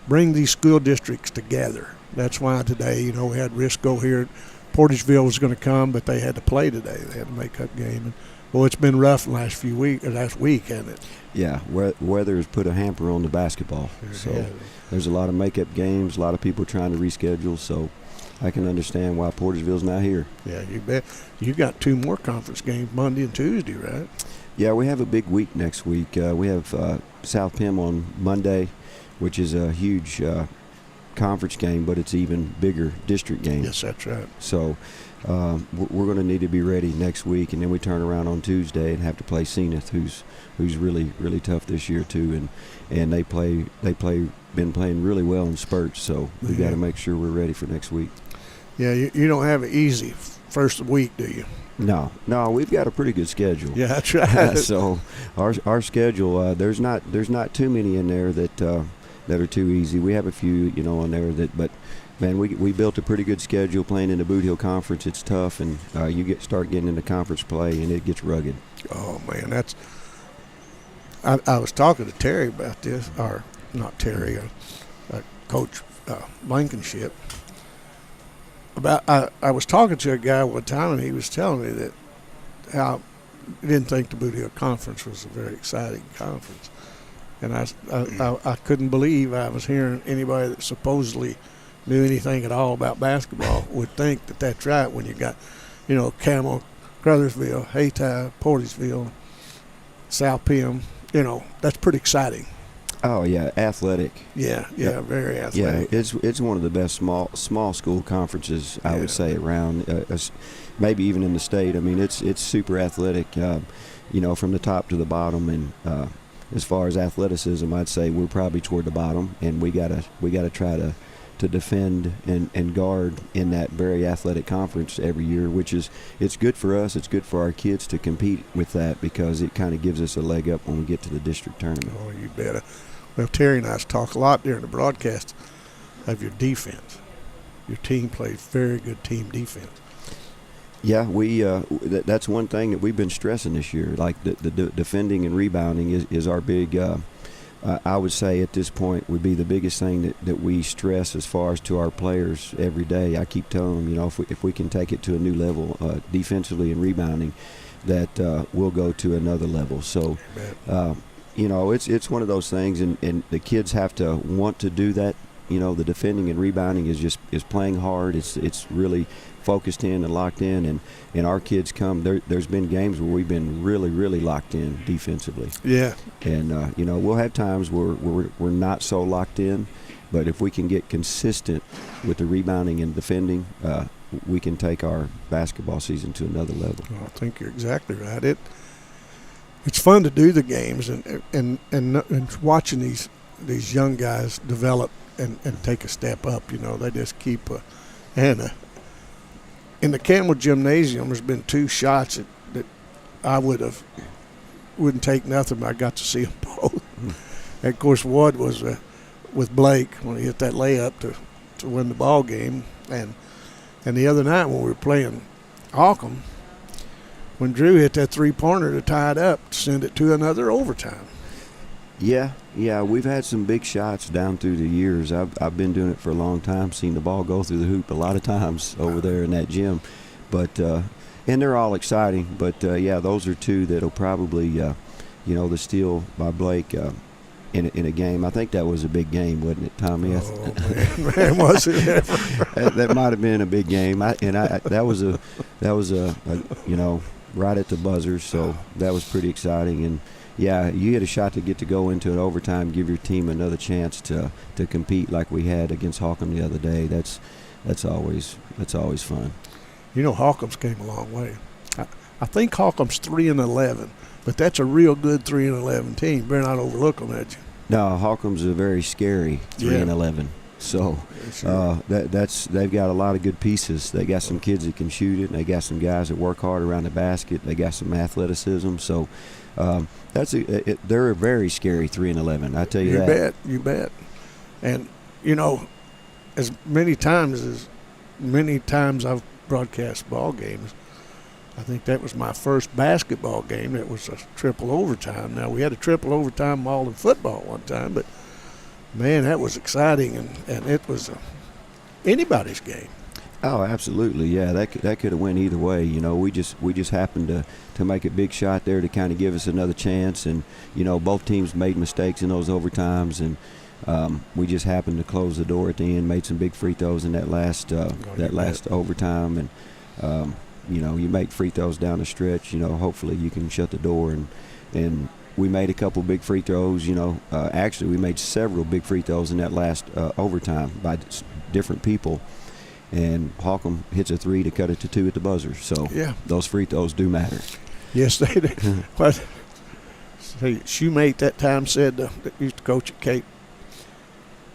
bring these school districts together. That's why today, you know, we had Risco here. Portageville was going to come, but they had to play today. They had a makeup game. And, well, it's been rough the last week, hasn't it? Yeah, weather has put a hamper on the basketball. So there's a lot of makeup games, a lot of people trying to reschedule. So I can understand why Portageville's not here. Yeah, you bet. You got 2 more conference games, Monday and Tuesday, right? Yeah, we have a big week next week. We have South Pim on Monday, which is a huge conference game, but it's even bigger district game. Yes, that's right. So we're going to need to be ready next week, and then we turn around on Tuesday and have to play Zenith, who's really, really tough this year too, and they been playing really well in spurts. So we got to make sure we're ready for next week. Yeah, you don't have it easy first week, do you? No, we've got a pretty good schedule. Yeah, that's right. So our schedule, there's not too many in there that are too easy. We have a few, on there but man, we built a pretty good schedule playing in the Boot Hill Conference. It's tough, and you start getting into conference play, and it gets rugged. Oh man, I was talking to Terry about this, or not Terry, Coach Blankenship. I was talking to a guy one time, and he was telling me that how he didn't think the Boot Hill Conference was a very exciting conference, and I couldn't believe I was hearing anybody that supposedly knew anything at all about basketball would think that that's right when you got, Camel, Crothersville, Hayti, Portageville, South Pim. That's pretty exciting. Oh yeah, athletic. Yeah, very athletic. Yeah, it's one of the best small school conferences I would say around, maybe even in the state. I mean, it's super athletic, from the top to the bottom. And as far as athleticism, I'd say we're probably toward the bottom, and we gotta try to defend and guard in that very athletic conference every year, it's good for us. It's good for our kids to compete with that because it kind of gives us a leg up when we get to the district tournament. Oh, you better. Well, Terry and I talk a lot during the broadcast of your defense. Your team plays very good team defense. Yeah, that's one thing that we've been stressing this year. Like the defending and rebounding is our big. I would say at this point would be the biggest thing that we stress as far as to our players every day. I keep telling them, if we can take it to a new level defensively and rebounding, that we'll go to another level. So, it's one of those things, and the kids have to want to do that. The defending and rebounding is playing hard. It's really focused in and locked in, and our kids come. There's been games where we've been really, really locked in defensively. Yeah. And we'll have times where we're not so locked in, but if we can get consistent with the rebounding and defending, we can take our basketball season to another level. Well, I think you're exactly right. It's fun to do the games and watching these young guys develop and take a step up. They just keep in the Camel Gymnasium, there's been 2 shots that I wouldn't take nothing, but I got to see them both. And of course, one was with Blake when he hit that layup to win the ball game, and the other night when we were playing Holcomb, when Drew hit that 3-pointer to tie it up to send it to another overtime. Yeah, we've had some big shots down through the years. I've been doing it for a long time, seen the ball go through the hoop a lot of times over there in that gym. But and they're all exciting. But those are 2 that'll probably, the steal by Blake in a game. I think that was a big game, wasn't it, Tommy? Oh man, was it ever? that might have been a big game. That was a right at the buzzer. So that was pretty exciting. And yeah, you had a shot to get to go into an overtime, give your team another chance to compete like we had against Holcomb the other day. That's always fun. Holcomb's came a long way. I think Holcomb's 3-11, but that's a real good 3-11 team. Better not overlook them, had you? No, Holcomb's a very scary 3-11. So they've got a lot of good pieces. They got some kids that can shoot it, and they got some guys that work hard around the basket. They got some athleticism. So they're a very scary 3-11. I tell you that. You bet. And you know, as many times I've broadcast ball games, I think that was my first basketball game. It was a triple overtime. Now, we had a triple overtime all in football one time, but, man, that was exciting, and it was anybody's game. Oh, absolutely, yeah. That could have went either way. You know, we just happened to make a big shot there to kind of give us another chance, and you know, both teams made mistakes in those overtimes, and we just happened to close the door at the end, made some big free throws in that last overtime, and you know, you make free throws down the stretch. You know, hopefully you can shut the door, and we made a couple big free throws. You know, actually we made several big free throws in that last overtime by different people. And Holcomb hits a 3 to cut it to 2 at the buzzer. So yeah, those free throws do matter. Yes, they do. But Shoemate that time said, that used to coach at Cape,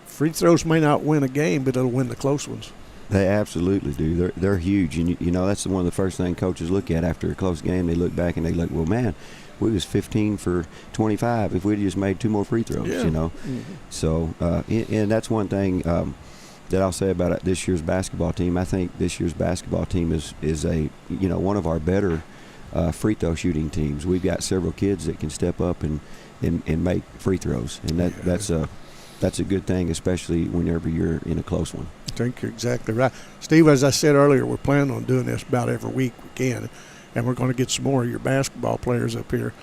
free throws may not win a game, but it'll win the close ones. They absolutely do. They're huge. And, you know, that's one of the first things coaches look at after a close game. They look back and they look, well, man, we was 15 for 25 if we'd just made 2 more free throws, you know. Mm-hmm. So, and that's one thing that I'll say about this year's basketball team. I think this year's basketball team is a, you know, one of our better free throw shooting teams. We've got several kids that can step up and make free throws, and that's a good thing, especially whenever you're in a close one. I think you're exactly right, Steve. As I said earlier, we're planning on doing this about every week we can, and we're going to get some more of your basketball players up here.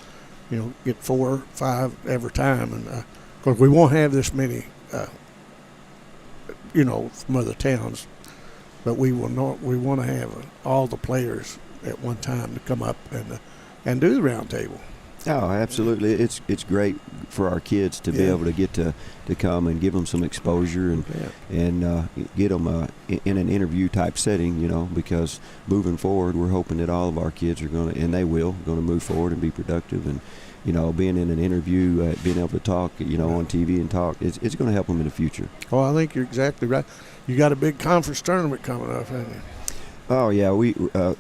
You know, get 4 or 5 every time, and of course we won't have this many. You know, from other towns, but we want to have all the players at one time to come up and do the round table. Oh, absolutely! It's great for our kids to be able to get to come and give them some exposure and get them in an interview type setting. You know, because moving forward, we're hoping that all of our kids are going to move forward and be productive, and you know, being in an interview, being able to talk, you know, on TV and talk, it's going to help them in the future. Oh, I think you're exactly right. You got a big conference tournament coming up, haven't you? Oh, yeah. We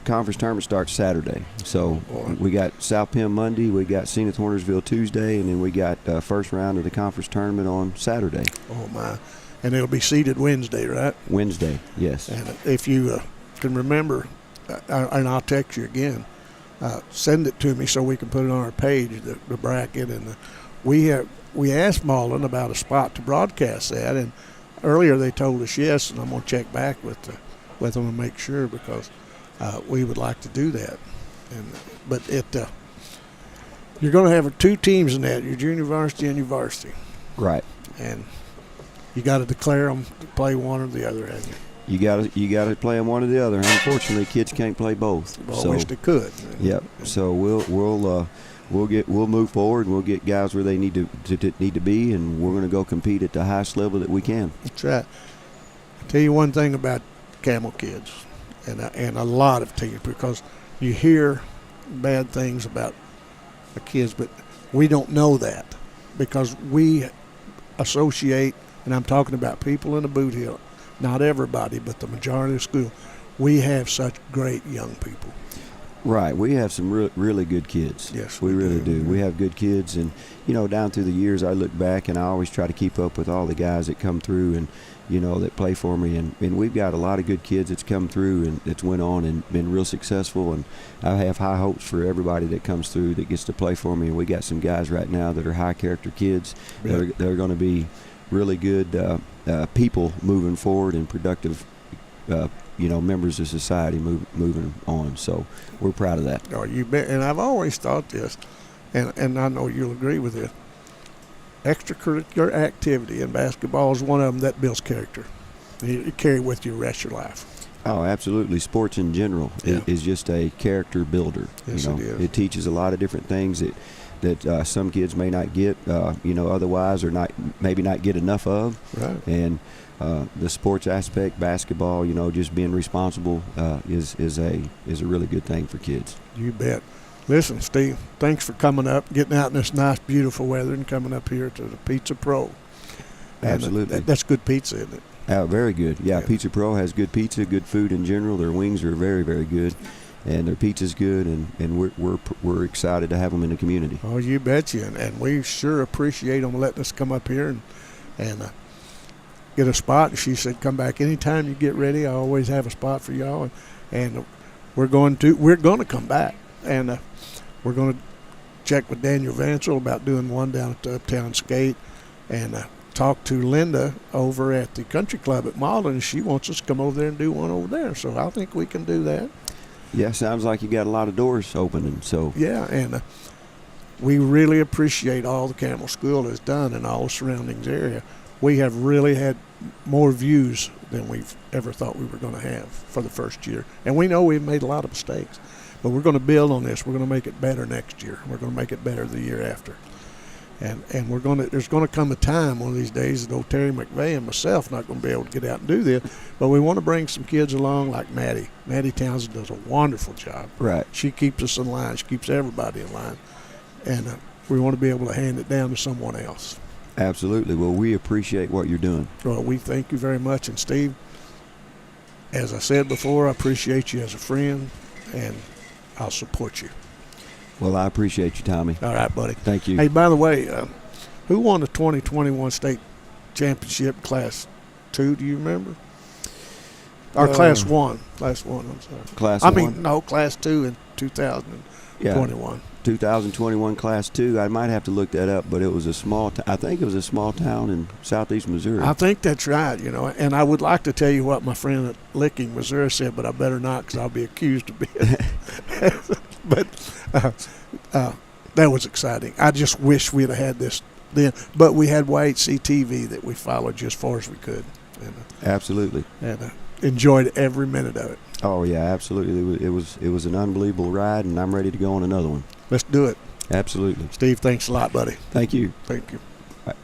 conference tournament starts Saturday. So we got South Penn Monday, we got Zenith Hornersville Tuesday, and then we got first round of the conference tournament on Saturday. Oh, my. And it'll be seeded Wednesday, right? Wednesday, yes. And if you can remember, and I'll text you again, send it to me so we can put it on our page, the bracket. And we asked Malden about a spot to broadcast that, and earlier they told us yes, and I'm going to check back with them and make sure, because we would like to do that. But you're going to have 2 teams in that, your junior varsity and your varsity. Right. And you got to declare them to play one or the other, haven't you? You got to play them one or the other. Unfortunately, kids can't play both. Well, I wish they could. Yep. So we'll move forward. We'll get guys where they need to be, and we're going to go compete at the highest level that we can. That's right. I'll tell you one thing about Camel kids, and a lot of teams, because you hear bad things about the kids, but we don't know that because we associate, and I'm talking about people in the boot hill. Not everybody, but the majority of the school. We have such great young people. Right. We have some really good kids. Yes, we really do. We have good kids, and you know, down through the years, I look back and I always try to keep up with all the guys that come through and you know that play for me, and we've got a lot of good kids that's come through and that's went on and been real successful, and I have high hopes for everybody that comes through that gets to play for me. And we got some guys right now that are high character kids that are going to be really good people moving forward and productive members of society moving on. So we're proud of that. Oh, you bet. And I've always thought this, and I know you'll agree with it, extracurricular activity in basketball is one of them that builds character. You carry with you the rest of your life. Oh, absolutely. Sports in general is just a character builder. Yes, it is. It teaches a lot of different things that some kids may not get, otherwise, or maybe not get enough of. Right. And the sports aspect, basketball, just being responsible is a really good thing for kids. You bet. Listen, Steve, thanks for coming up, getting out in this nice, beautiful weather, and coming up here to the Pizza Pro. Absolutely. That's good pizza, isn't it? Very good. Yeah, Pizza Pro has good pizza, good food in general. Their wings are very, very good, and their pizza's good, and we're excited to have them in the community. Oh, you betcha, and we sure appreciate them letting us come up here and get a spot. And she said, "Come back anytime you get ready. I always have a spot for y'all." And we're going to come back, and we're going to check with Daniel Vansel about doing one down at the Uptown Skate, and talk to Linda over at the Country Club at Malden. She wants us to come over there and do one over there, so I think we can do that. Yeah, sounds like you got a lot of doors opening. So yeah, and we really appreciate all the Camel School has done in all the surroundings area. We have really had more views than we've ever thought we were going to have for the first year. And we know we've made a lot of mistakes, but we're going to build on this. We're going to make it better next year. We're going to make it better the year after. And there's going to come a time one of these days that old Terry McVeigh and myself not going to be able to get out and do this, but we want to bring some kids along like Maddie. Maddie Townsend does a wonderful job. Right. She keeps us in line. She keeps everybody in line. And we want to be able to hand it down to someone else. Absolutely. Well, we appreciate what you're doing. Well, we thank you very much. And Steve, as I said before, I appreciate you as a friend, and I'll support you. Well, I appreciate you, Tommy. All right, buddy. Thank you. Hey, by the way, who won the 2021 state championship Class 2? Do you remember? Or Class 1? Class 1, I'm sorry. Class 1? No, Class 2 in 2021. Yeah. 2021 Class 2. I might have to look that up, but it was a small I think it was a small town in southeast Missouri. I think that's right, and I would like to tell you what my friend at Licking, Missouri said, but I better not because I'll be accused of being. But that was exciting. I just wish we'd have had this then. But we had YHC TV that we followed just as far as we could. And, absolutely. And enjoyed every minute of it. Oh, yeah, absolutely. It was an unbelievable ride, and I'm ready to go on another one. Let's do it. Absolutely. Steve, thanks a lot, buddy. Thank you. Thank you. Bye.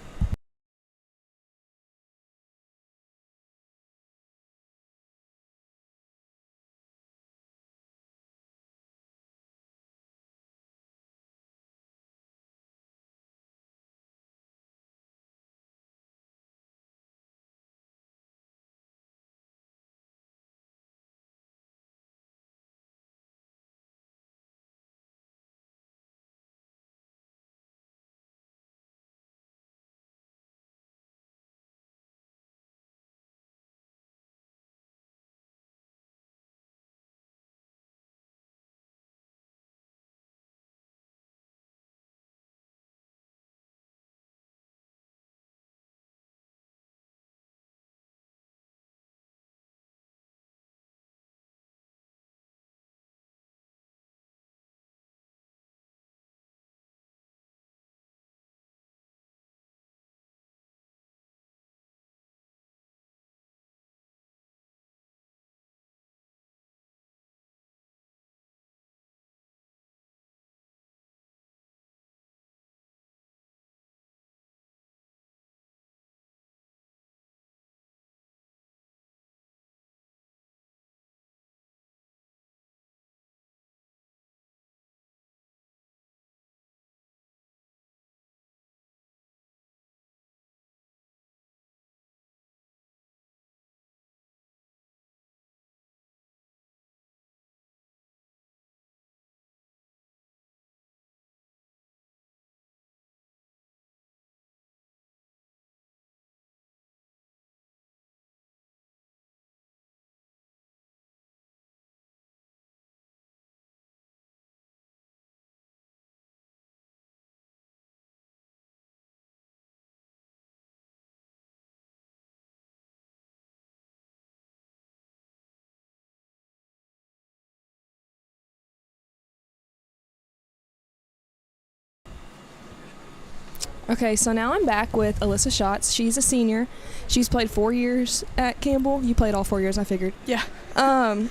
Okay, so now I'm back with Alyssa Schatz. She's a senior. She's played 4 years at Campbell. You played all 4 years, I figured. Yeah.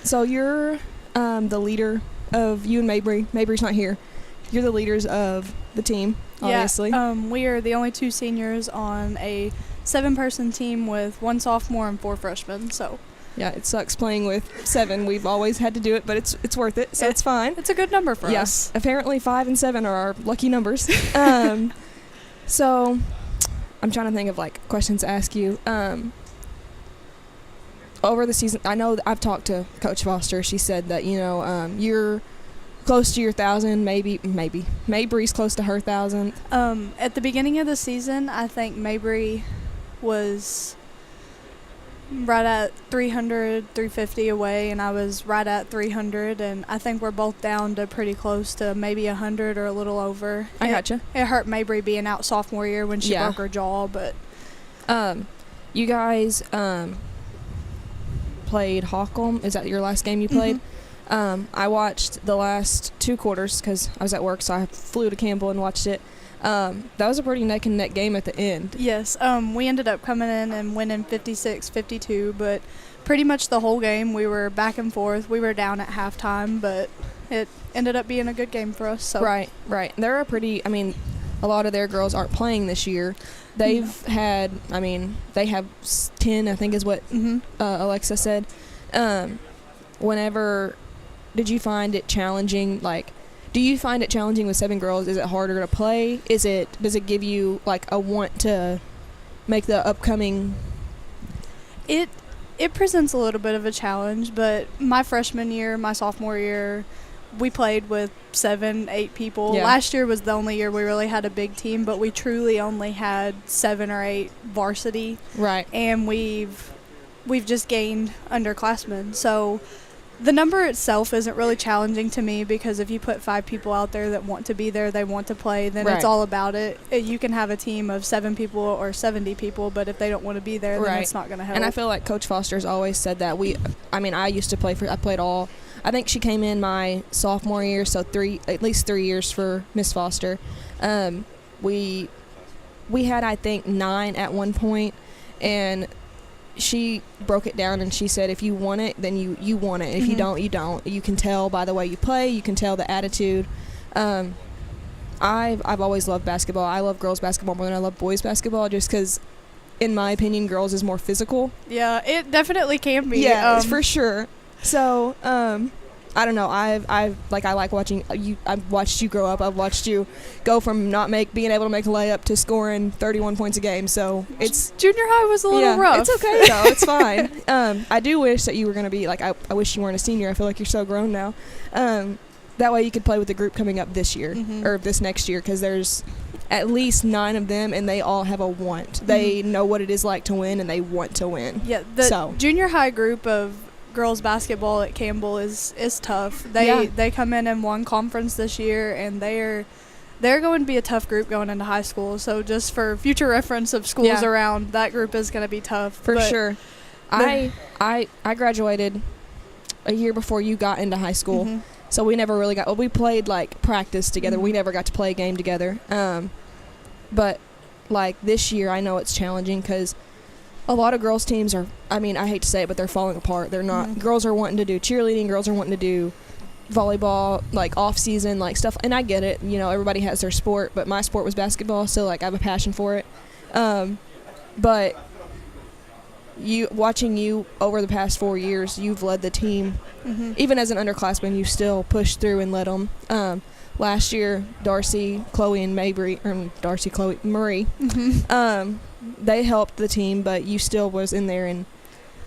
So you're the leader of you and Mabry. Mabry's not here. You're the leaders of the team, obviously. Yeah, we are the only 2 seniors on a 7-person team with 1 sophomore and 4 freshmen. So. Yeah, it sucks playing with 7. We've always had to do it, but it's worth it, so it's fine. It's a good number for us. Apparently 5 and 7 are our lucky numbers. So I'm trying to think of questions to ask you. Over the season, I know I've talked to Coach Foster. She said that you're close to your 1,000, maybe Mabry's close to her 1,000. At the beginning of the season, I think Mabry was right at 300, 350 away, and I was right at 300, and I think we're both down to pretty close to maybe 100 or a little over. I gotcha. It hurt Mabry being out sophomore year when she Yeah. broke her jaw, but you guys played Hawcom. Is that your last game you played? I watched the last 2 quarters because I was at work, so I flew to Campbell and watched it. That was a pretty neck and neck game at the end. yes, we ended up coming in and winning 56-52, but pretty much the whole game we were back and forth. We were down at halftime, but it ended up being a good game for us. So Right. They're a lot of their girls aren't playing this year. They've had, they have 10, I think is what Alexa said. Did you find it challenging? Do you find it challenging with 7 girls? Is it harder to play? Does it give you a want to make the upcoming? It presents a little bit of a challenge, but my freshman year, my sophomore year, we played with 7, 8 people. Yeah. Last year was the only year we really had a big team, but we truly only had 7 or 8 varsity. Right. And we've just gained underclassmen. So the number itself isn't really challenging to me, because if you put 5 people out there that want to be there, they want to play, then Right. it's all about it. You can have a team of 7 people or 70 people, but if they don't want to be there, then Right. it's not going to help. And I feel like Coach Foster's always said that. I used to play I played all. I think she came in my sophomore year, so at least 3 years for Miss Foster. We had, I think, 9 at one point, and she broke it down and she said, if you want it, then you want it. If you don't, you don't. You can tell by the way you play. You can tell the attitude. I've always loved basketball. I love girls basketball more than I love boys basketball, just because, in my opinion, girls is more physical. Yeah, it definitely can be. Yeah, for sure. So, I don't know. I like watching you. I've watched you grow up. I've watched you go from being able to make a layup to scoring 31 points a game. So it's junior high was a little rough. It's okay though. It's fine. I do wish that you were gonna be I wish you weren't a senior. I feel like you're so grown now. That way you could play with the group coming up this year or this next year, because there's at least 9 of them and they all have a want. They know what it is like to win and they want to win. Yeah, the junior high group of girls basketball at Campbell is tough. They come in and won conference this year, and they're going to be a tough group going into high school. So just for future reference of schools around, that group is going to be tough for sure. I graduated a year before you got into high school, so we never really we played practice together. We never got to play a game together. But this year, I know it's challenging because a lot of girls' teams are, I hate to say it, but they're falling apart. They're not. Girls are wanting to do cheerleading. Girls are wanting to do volleyball, off-season, stuff. And I get it. Everybody has their sport, but my sport was basketball, so, I have a passion for it. But watching you over the past 4 years, you've led the team. Even as an underclassman, you still pushed through and led them. Last year, Darcy, Chloe, and Marie, they helped the team, but you still was in there and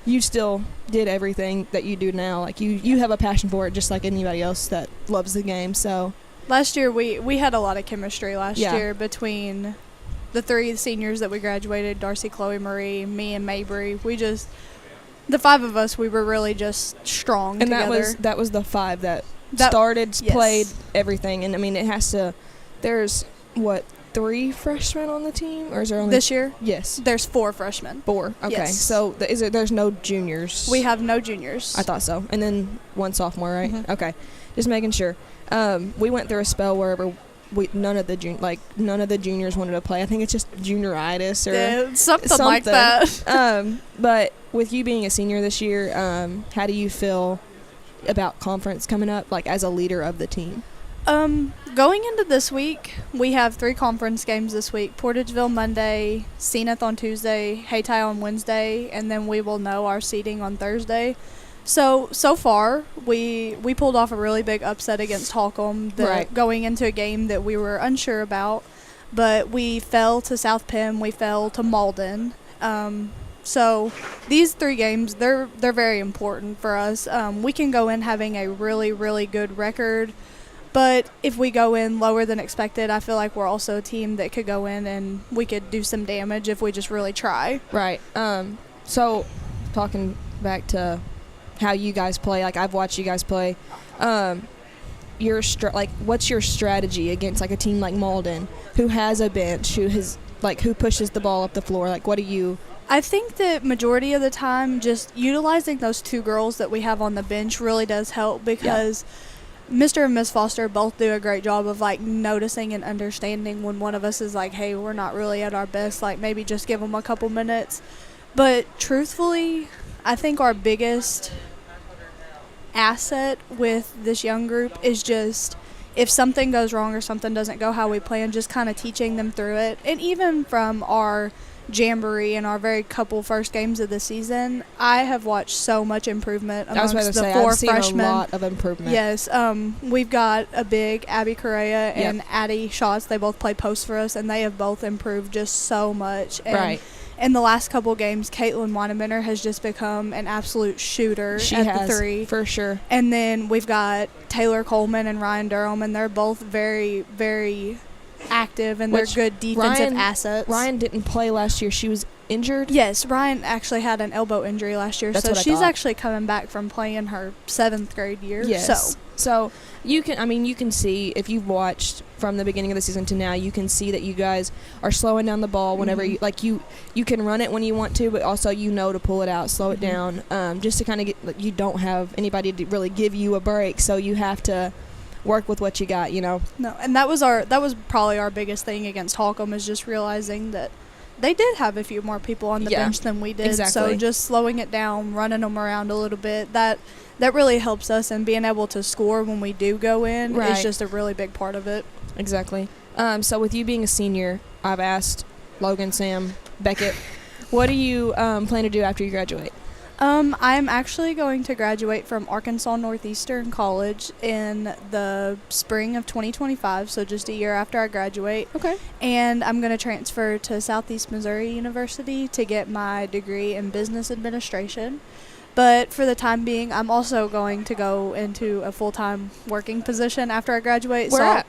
you still did everything that you do now. You have a passion for it just like anybody else that loves the game. So last year we had a lot of chemistry last year between the 3 seniors that we graduated, Darcy, Chloe, Marie, me, and Mabry. The 5 of us, we were really just strong and together. that was the 5 that started, played everything. And it has to, there's 3 freshmen on the team, or is there only this year? Yes, there's 4 freshmen. 4. Okay, yes. So there's no juniors? We have no juniors. I thought so, and then 1 sophomore, right? Okay, just making sure. We went through a spell where none of the juniors wanted to play. I think it's just junioritis or something like that. But with you being a senior this year, how do you feel about conference coming up, as a leader of the team? Going into this week, we have 3 conference games this week. Portageville Monday, Zenith on Tuesday, Hayti on Wednesday, and then we will know our seeding on Thursday. So far, we pulled off a really big upset against Holcomb going into a game that we were unsure about, but we fell to South Penn, we fell to Malden. So these 3 games, they're very important for us. We can go in having a really, really good record, but if we go in lower than expected, I feel like we're also a team that could go in and we could do some damage if we just really try. Right. So talking back to how you guys play, like I've watched you guys play, what's your strategy against like a team like Malden who has a bench, who pushes the ball up the floor? Like, what do you? I think that majority of the time just utilizing those two girls that we have on the bench really does help because Mr. and Miss Foster both do a great job of like noticing and understanding when one of us is like, hey, we're not really at our best, like maybe just give them a couple minutes. But truthfully, I think our biggest asset with this young group is just if something goes wrong or something doesn't go how we plan, just kind of teaching them through it. And even from our jamboree and our very couple first games of the season, I have watched so much improvement amongst the four freshmen. I've seen a lot of improvement. Yes, we've got a big Abby Correa and Addie Schatz. They both play post for us, and they have both improved just so much. And in the last couple games, Caitlin Wanneminter has just become an absolute shooter the three. For sure. And then we've got Taylor Coleman and Ryan Durham, and they're both very, very active, and they're good defensive assets. Ryan didn't play last year. She was injured? Yes, Ryan actually had an elbow injury last year, so she's actually coming back from playing her 7th grade year. Yes. So you can see, if you've watched from the beginning of the season to now, you can see that you guys are slowing down the ball whenever you can run it when you want to, but also to pull it out, slow it down, just to kind of get, you don't have anybody to really give you a break, so you have to work with what you got, No, and that was probably our biggest thing against Holcomb, is just realizing that they did have a few more people on the bench than we did. Exactly. So just slowing it down, running them around a little bit, that really helps us, and being able to score when we do go in is just a really big part of it. Exactly. So with you being a senior, I've asked Logan, Sam, Beckett, what do you plan to do after you graduate? I'm actually going to graduate from Arkansas Northeastern College in the spring of 2025, so just a year after I graduate. Okay. And I'm going to transfer to Southeast Missouri University to get my degree in business administration. But for the time being, I'm also going to go into a full-time working position after I graduate. Where at?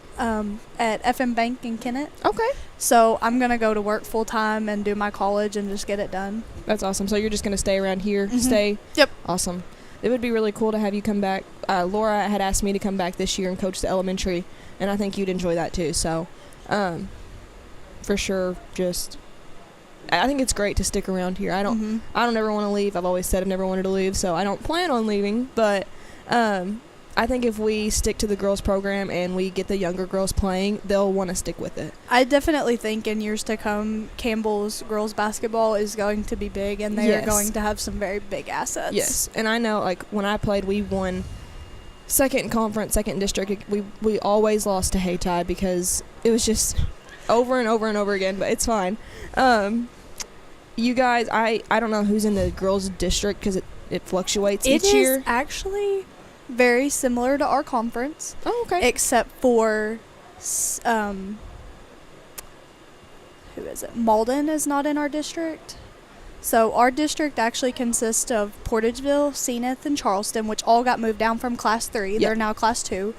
At FM Bank in Kennett. Okay. So I'm going to go to work full-time and do my college and just get it done. That's awesome. So you're just going to stay around here? Yep. Awesome. It would be really cool to have you come back. Laura had asked me to come back this year and coach the elementary, and I think you'd enjoy that too. So for sure, I think it's great to stick around here. I don't ever want to leave. I've always said I've never wanted to leave, so I don't plan on leaving. But I think if we stick to the girls program and we get the younger girls playing, they'll want to stick with it. I definitely think in years to come, Campbell's girls basketball is going to be big, and they are going to have some very big assets. Yes, and I know, like, when I played, we won second conference, second district. We always lost to Haytide because it was just over and over and over again, but it's fine. You guys, I don't know who's in the girls' district because it fluctuates each year. It is actually very similar to our conference. Oh, okay. Except for, who is it? Malden is not in our district. So our district actually consists of Portageville, Zenith, and Charleston, which all got moved down from Class 3. They're now Class 2.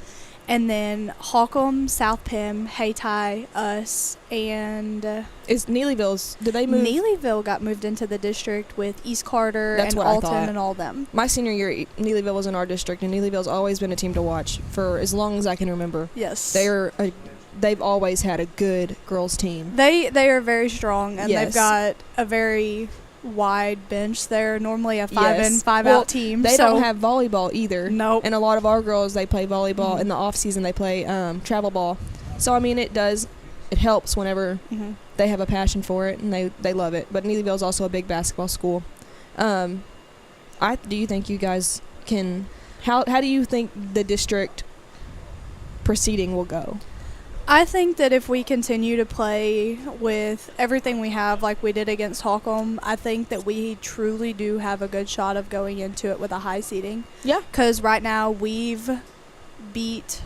And then Holcomb, South Pim, Haytie, us, and... Is Neelyville's... Did they move? Neelyville got moved into the district with East Carter and Alton and all them. My senior year, Neelyville was in our district, and Neelyville's always been a team to watch for as long as I can remember. Yes. They've always had a good girls' team. They are very strong, and they've got a very wide bench. They're normally a 5-in, 5-out team. They don't have volleyball either. Nope. And a lot of our girls, they play volleyball. In the off season, they play travel ball. So I mean, it helps whenever they have a passion for it and they love it. But Neelyville is also a big basketball school. Do you think you guys can? How do you think the district proceeding will go? I think that if we continue to play with everything we have like we did against Holcomb, I think that we truly do have a good shot of going into it with a high seeding. Yeah. Because right now we've beat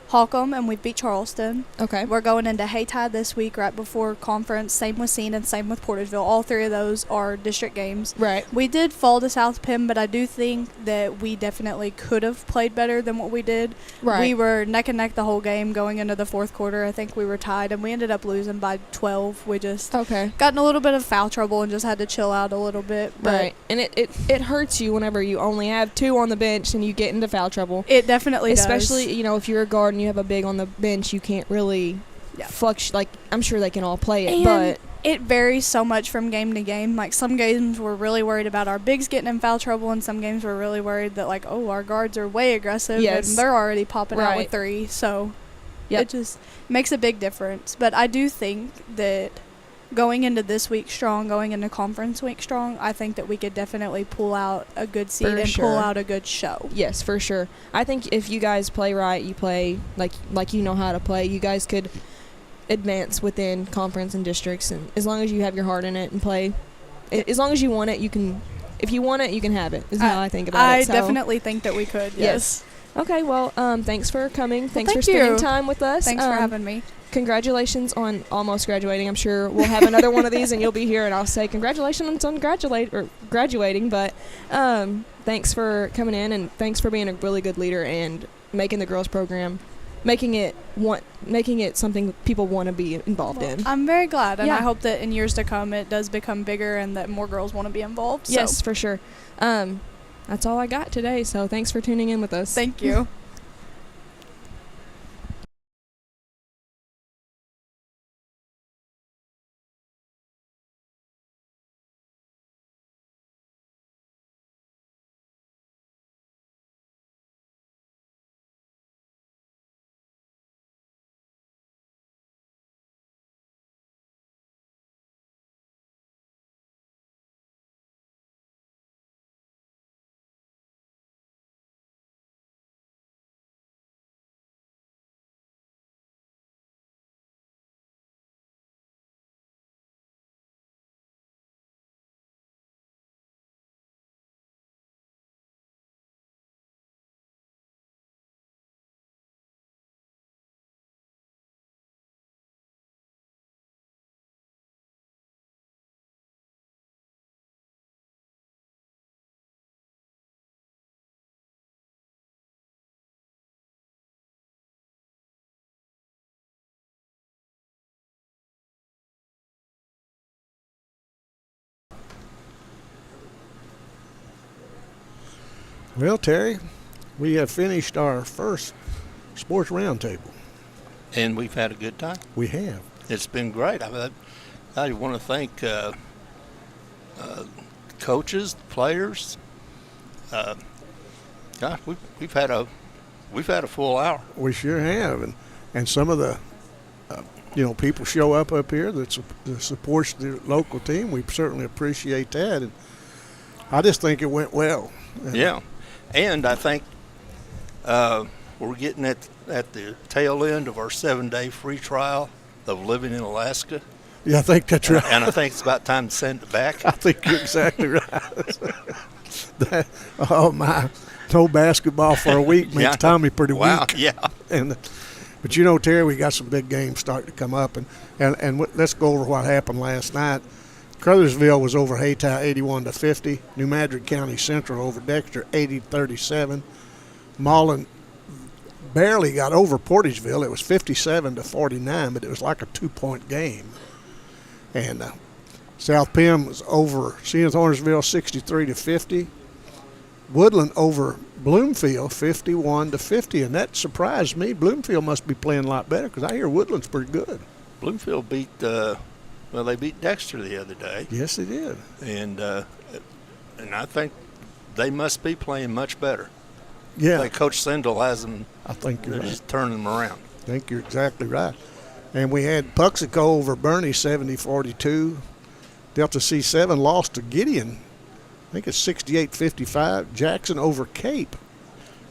Holcomb, and we beat Charleston. Okay. We're going into Hayti this week right before conference. Same with Seton and same with Portageville. All three of those are district games. Right. We did fall to South Penn, but I do think that we definitely could have played better than what we did. Right. We were neck and neck the whole game going into the fourth quarter. I think we were tied, and we ended up losing by 12. We just got in a little bit of foul trouble and just had to chill out a little bit. But Right. And it hurts you whenever you only have 2 on the bench and you get into foul trouble. It definitely Especially, does. you know, if you're a guard and you have a big on the bench, you can't really fluctuate. Like, I'm sure they can all play it, And but it varies so much from game to game. Like, some games we're really worried about our bigs getting in foul trouble, and some games we're really worried that, like, oh, our guards are way aggressive, Yes. and they're already popping out Right. with 3. So Yep. it just makes a big difference. But I do think that going into this week strong, going into conference week strong, I think that we could definitely pull out a good seed For and sure. pull out a good show. yes, for sure. I think if you guys play right, you play like you know how to play, you guys could advance within conference and districts, and as long as you have your heart in it and play, as long as you want it, you can. If you want it, you can have it. Is how I think about it. I So, definitely think that we could, yes. Okay, well, thanks for coming. Thanks for thank spending you. time with us. Thanks for having me. Congratulations on almost graduating. I'm sure we'll have another one of these, and you'll be here, and I'll say congratulations on graduating. But thanks for coming in, and thanks for being a really good leader and making the girls program, making it something people want to be involved in. I'm very glad, and Yeah. I hope that in years to come it does become bigger and that more girls want to be involved. So. Yes, for sure. That's all I got today. So thanks for tuning in with us. Thank you. Well, Terry, we have finished our first sports roundtable. And we've had a good time. We have. It's been great. I want to thank coaches, players. Gosh, we've had a full hour. We sure have, and some of the people show up here that supports the local team. We certainly appreciate that, and I just think it went well. Yeah, and I think we're getting at the tail end of our 7-day free trial of living in Alaska. Yeah, I think that's right. And I think it's about time to send it back. I think you're exactly right. No basketball for a week makes Tommy pretty weak. Yeah. But Terry, we got some big games starting to come up, and let's go over what happened last night. Crothersville was over Hayti 81-50. New Madrid County Central over Dexter 80-37. Mullen barely got over Portageville. It was 57-49, but it was like a 2-point game. And South Penn was over Seton Hornsville 63-50. Woodland over Bloomfield 51-50, and that surprised me. Bloomfield must be playing a lot better because I hear Woodland's pretty good. Bloomfield beat they beat Dexter the other day. Yes, they did. And I think they must be playing much better. Yeah. Like Coach Sindel has them. I think you're right. Just turning them around. I think you're exactly right. And we had Puxico over Bernie 70-42. Delta C7 lost to Gideon. I think it's 68-55. Jackson over Cape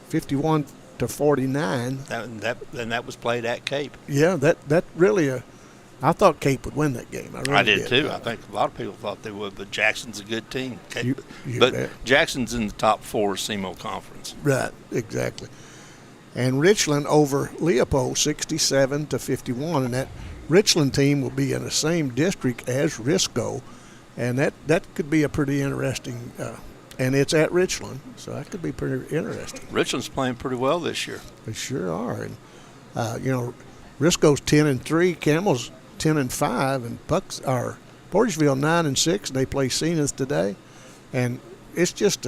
51-49. That was played at Cape. Yeah, that really I thought Cape would win that game. I did too. I think a lot of people thought they would, but Jackson's a good team. You but bet. Jackson's in the top 4 SEMO conference. Right, exactly. and Richland over Leopold 67-51, and that Richland team will be in the same district as Risco, and that could be a pretty interesting. And it's at Richland, so that could be pretty interesting. Richland's playing pretty well this year. They sure are, and Risco's 10-3, Camel's 10-5, and Portageville 9-6. They play Zenith today, and it's just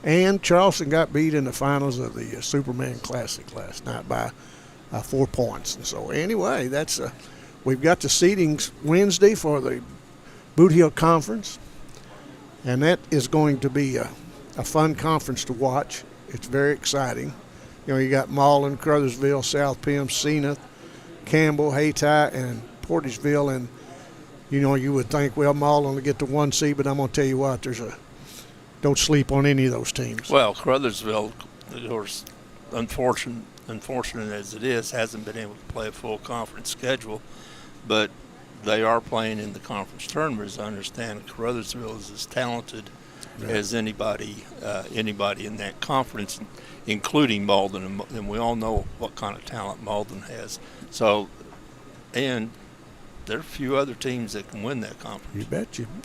and Charleston got beat in the finals of the Superman Classic last night by 4 points. And so anyway, that's we've got the seedings Wednesday for the Boot Hill Conference, and that is going to be a fun conference to watch. It's very exciting. You got Malden, Crothersville, South Penn, Zenith, Campbell, Hayti, and Portageville, and you would think, well, Malden will get the 1 seed, but I'm going to tell you what, don't sleep on any of those teams. Well, Crothersville, of course, unfortunate as it is, hasn't been able to play a full conference schedule, but they are playing in the conference tournament. As I understand, Crothersville is as talented as anybody in that conference, including Malden, and we all know what kind of talent Malden has. So, and there are a few other teams that can win that conference.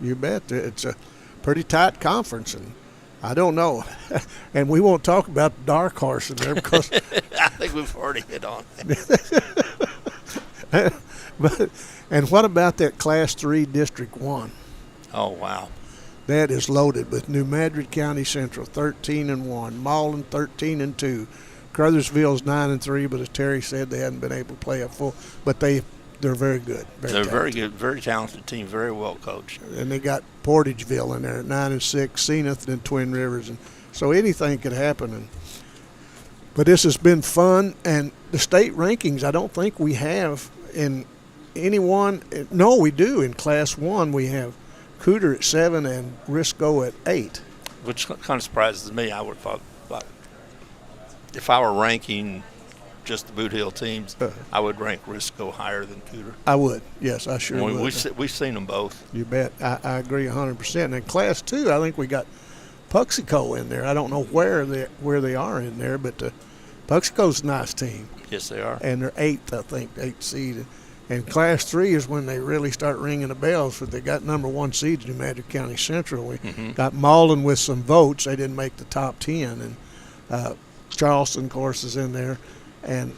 You bet. It's a pretty tight conference, and I don't know. And we won't talk about the dark horse in there because I think we've already hit on it. And what about that Class 3 District 1? Oh, wow. That is loaded with New Madrid County Central 13-1, Malden 13-2, Crothersville's 9-3. But as Terry said, they hadn't been able to play a full. But they're very good. They're very good, very talented team, very well coached. And they got Portageville in there at 9-6, Zenith, and Twin Rivers, and so anything could happen. But this has been fun, and the state rankings I don't think we have in anyone. No, we do in Class 1. We have Cooter at 7 and Risco at 8. Which kind of surprises me. I would have thought, if I were ranking just the Boot Hill teams, I would rank Risco higher than Cooter. I would, yes, I sure would. We've seen them both. You bet. I agree 100%. And in Class 2, I think we got Puxico in there. I don't know where they are in there, but Puxico's a nice team. Yes, they are. And they're 8th, I think, 8th seed. And Class 3 is when they really start ringing the bells. But they got number 1 seeds, New Madrid County Central. We got Malden with some votes. They didn't make the top 10. And Charleston, of course, is in there. And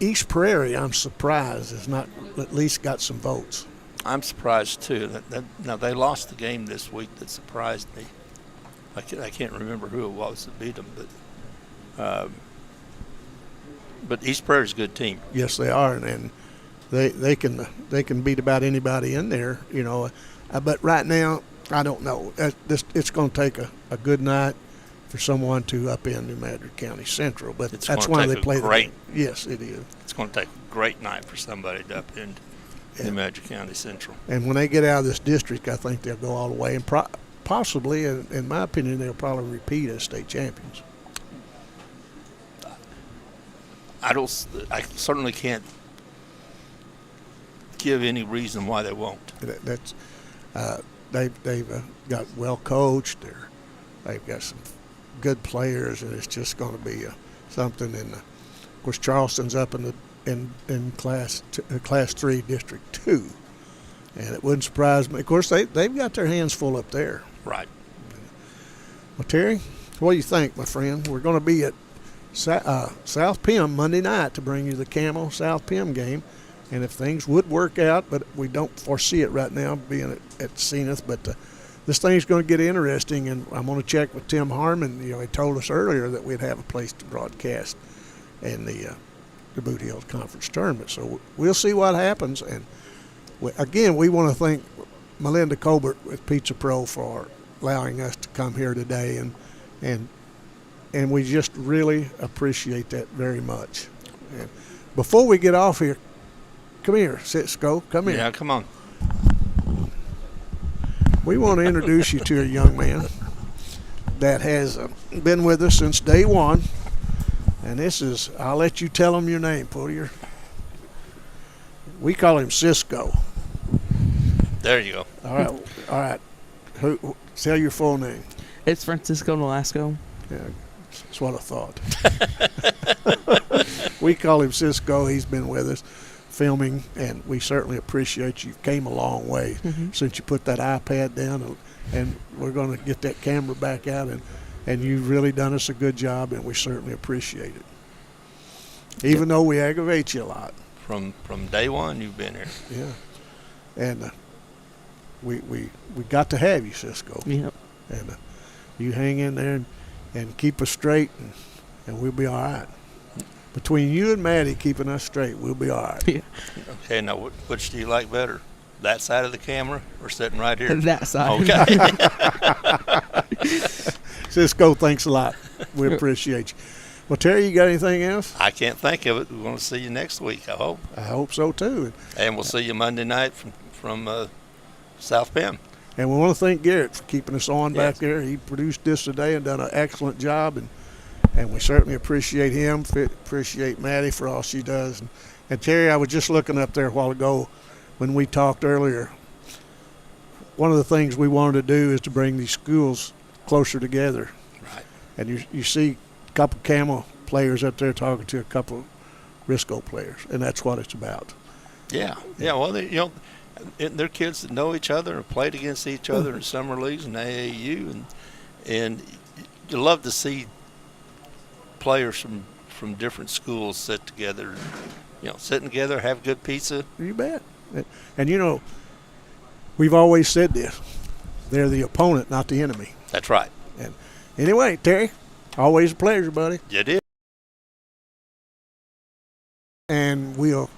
East Prairie, I'm surprised, has not at least got some votes. I'm surprised, too. Now, they lost the game this week that surprised me. I can't remember who it was that beat them, but East Prairie's a good team. Yes, they are, and they can beat about anybody in there, But right now, I don't know. It's going to take a good night for someone to upend New Madrid County Central, but that's why they play the game. Yes, it is. It's going to take a great night for somebody to upend New Madrid County Central. And when they get out of this district, I think they'll go all the way, and possibly, in my opinion, they'll probably repeat as state champions. I certainly can't give any reason why they won't. They've got well coached. They've got some good players, and it's just going to be something. And of course, Charleston's up in Class 3 District 2, and it wouldn't surprise me. Of course, they've got their hands full up there. Right. Well, Terry, what do you think, my friend? We're going to be at South Penn Monday night to bring you the Camel South Penn game, and if things would work out, but we don't foresee it right now being at Zenith, but this thing's going to get interesting, and I'm going to check with Tim Harmon. He told us earlier that we'd have a place to broadcast in the Boot Hill Conference Tournament, so we'll see what happens. And again, we want to thank Melinda Colbert with Pizza Pro for allowing us to come here today, and we just really appreciate that very much. And before we get off here, come here, Cisco, come here. Yeah, come on. We want to introduce you to a young man that has been with us since day one, and I'll let you tell him your name, Poitier. We call him Cisco. There you go. All right. Tell your full name. It's Francisco Nolasco. Yeah, that's what I thought. we call him Cisco. He's been with us filming, and we certainly appreciate you. Came a long way since you put that iPad down, and we're going to get that camera back out, and you've really done us a good job, and we certainly appreciate it. Even though we aggravate you a lot. From day one, you've been here. Yeah. And we got to have you, Cisco. Yep. And you hang in there and keep us straight, and we'll be all right. Between you and Maddie keeping us straight, we'll be all right. Yeah. Okay, now which do you like better? That side of the camera or sitting right here? That side. Okay. Cisco, thanks a lot. We appreciate you. Well, Terry, you got anything else? I can't think of it. We want to see you next week, I hope. I hope so, too. And we'll see you Monday night from South Bend. And we want to thank Garrett for keeping us on back Yes. there. He produced this today and done an excellent job, and we certainly appreciate him, appreciate Maddie for all she does. And Terry, I was just looking up there a while ago when we talked earlier. One of the things we wanted to do is to bring these schools closer together. Right. And you see a couple Camel players up there talking to a couple Risco players, and that's what it's about. Yeah. Well, they're kids that know each other and played against each other in summer leagues and AAU, and you love to see players from different schools sit together, sitting together, have good pizza. You bet. And we've always said this: they're the opponent, not the enemy. That's right. And anyway, Terry, always a pleasure, buddy. You did. And we'll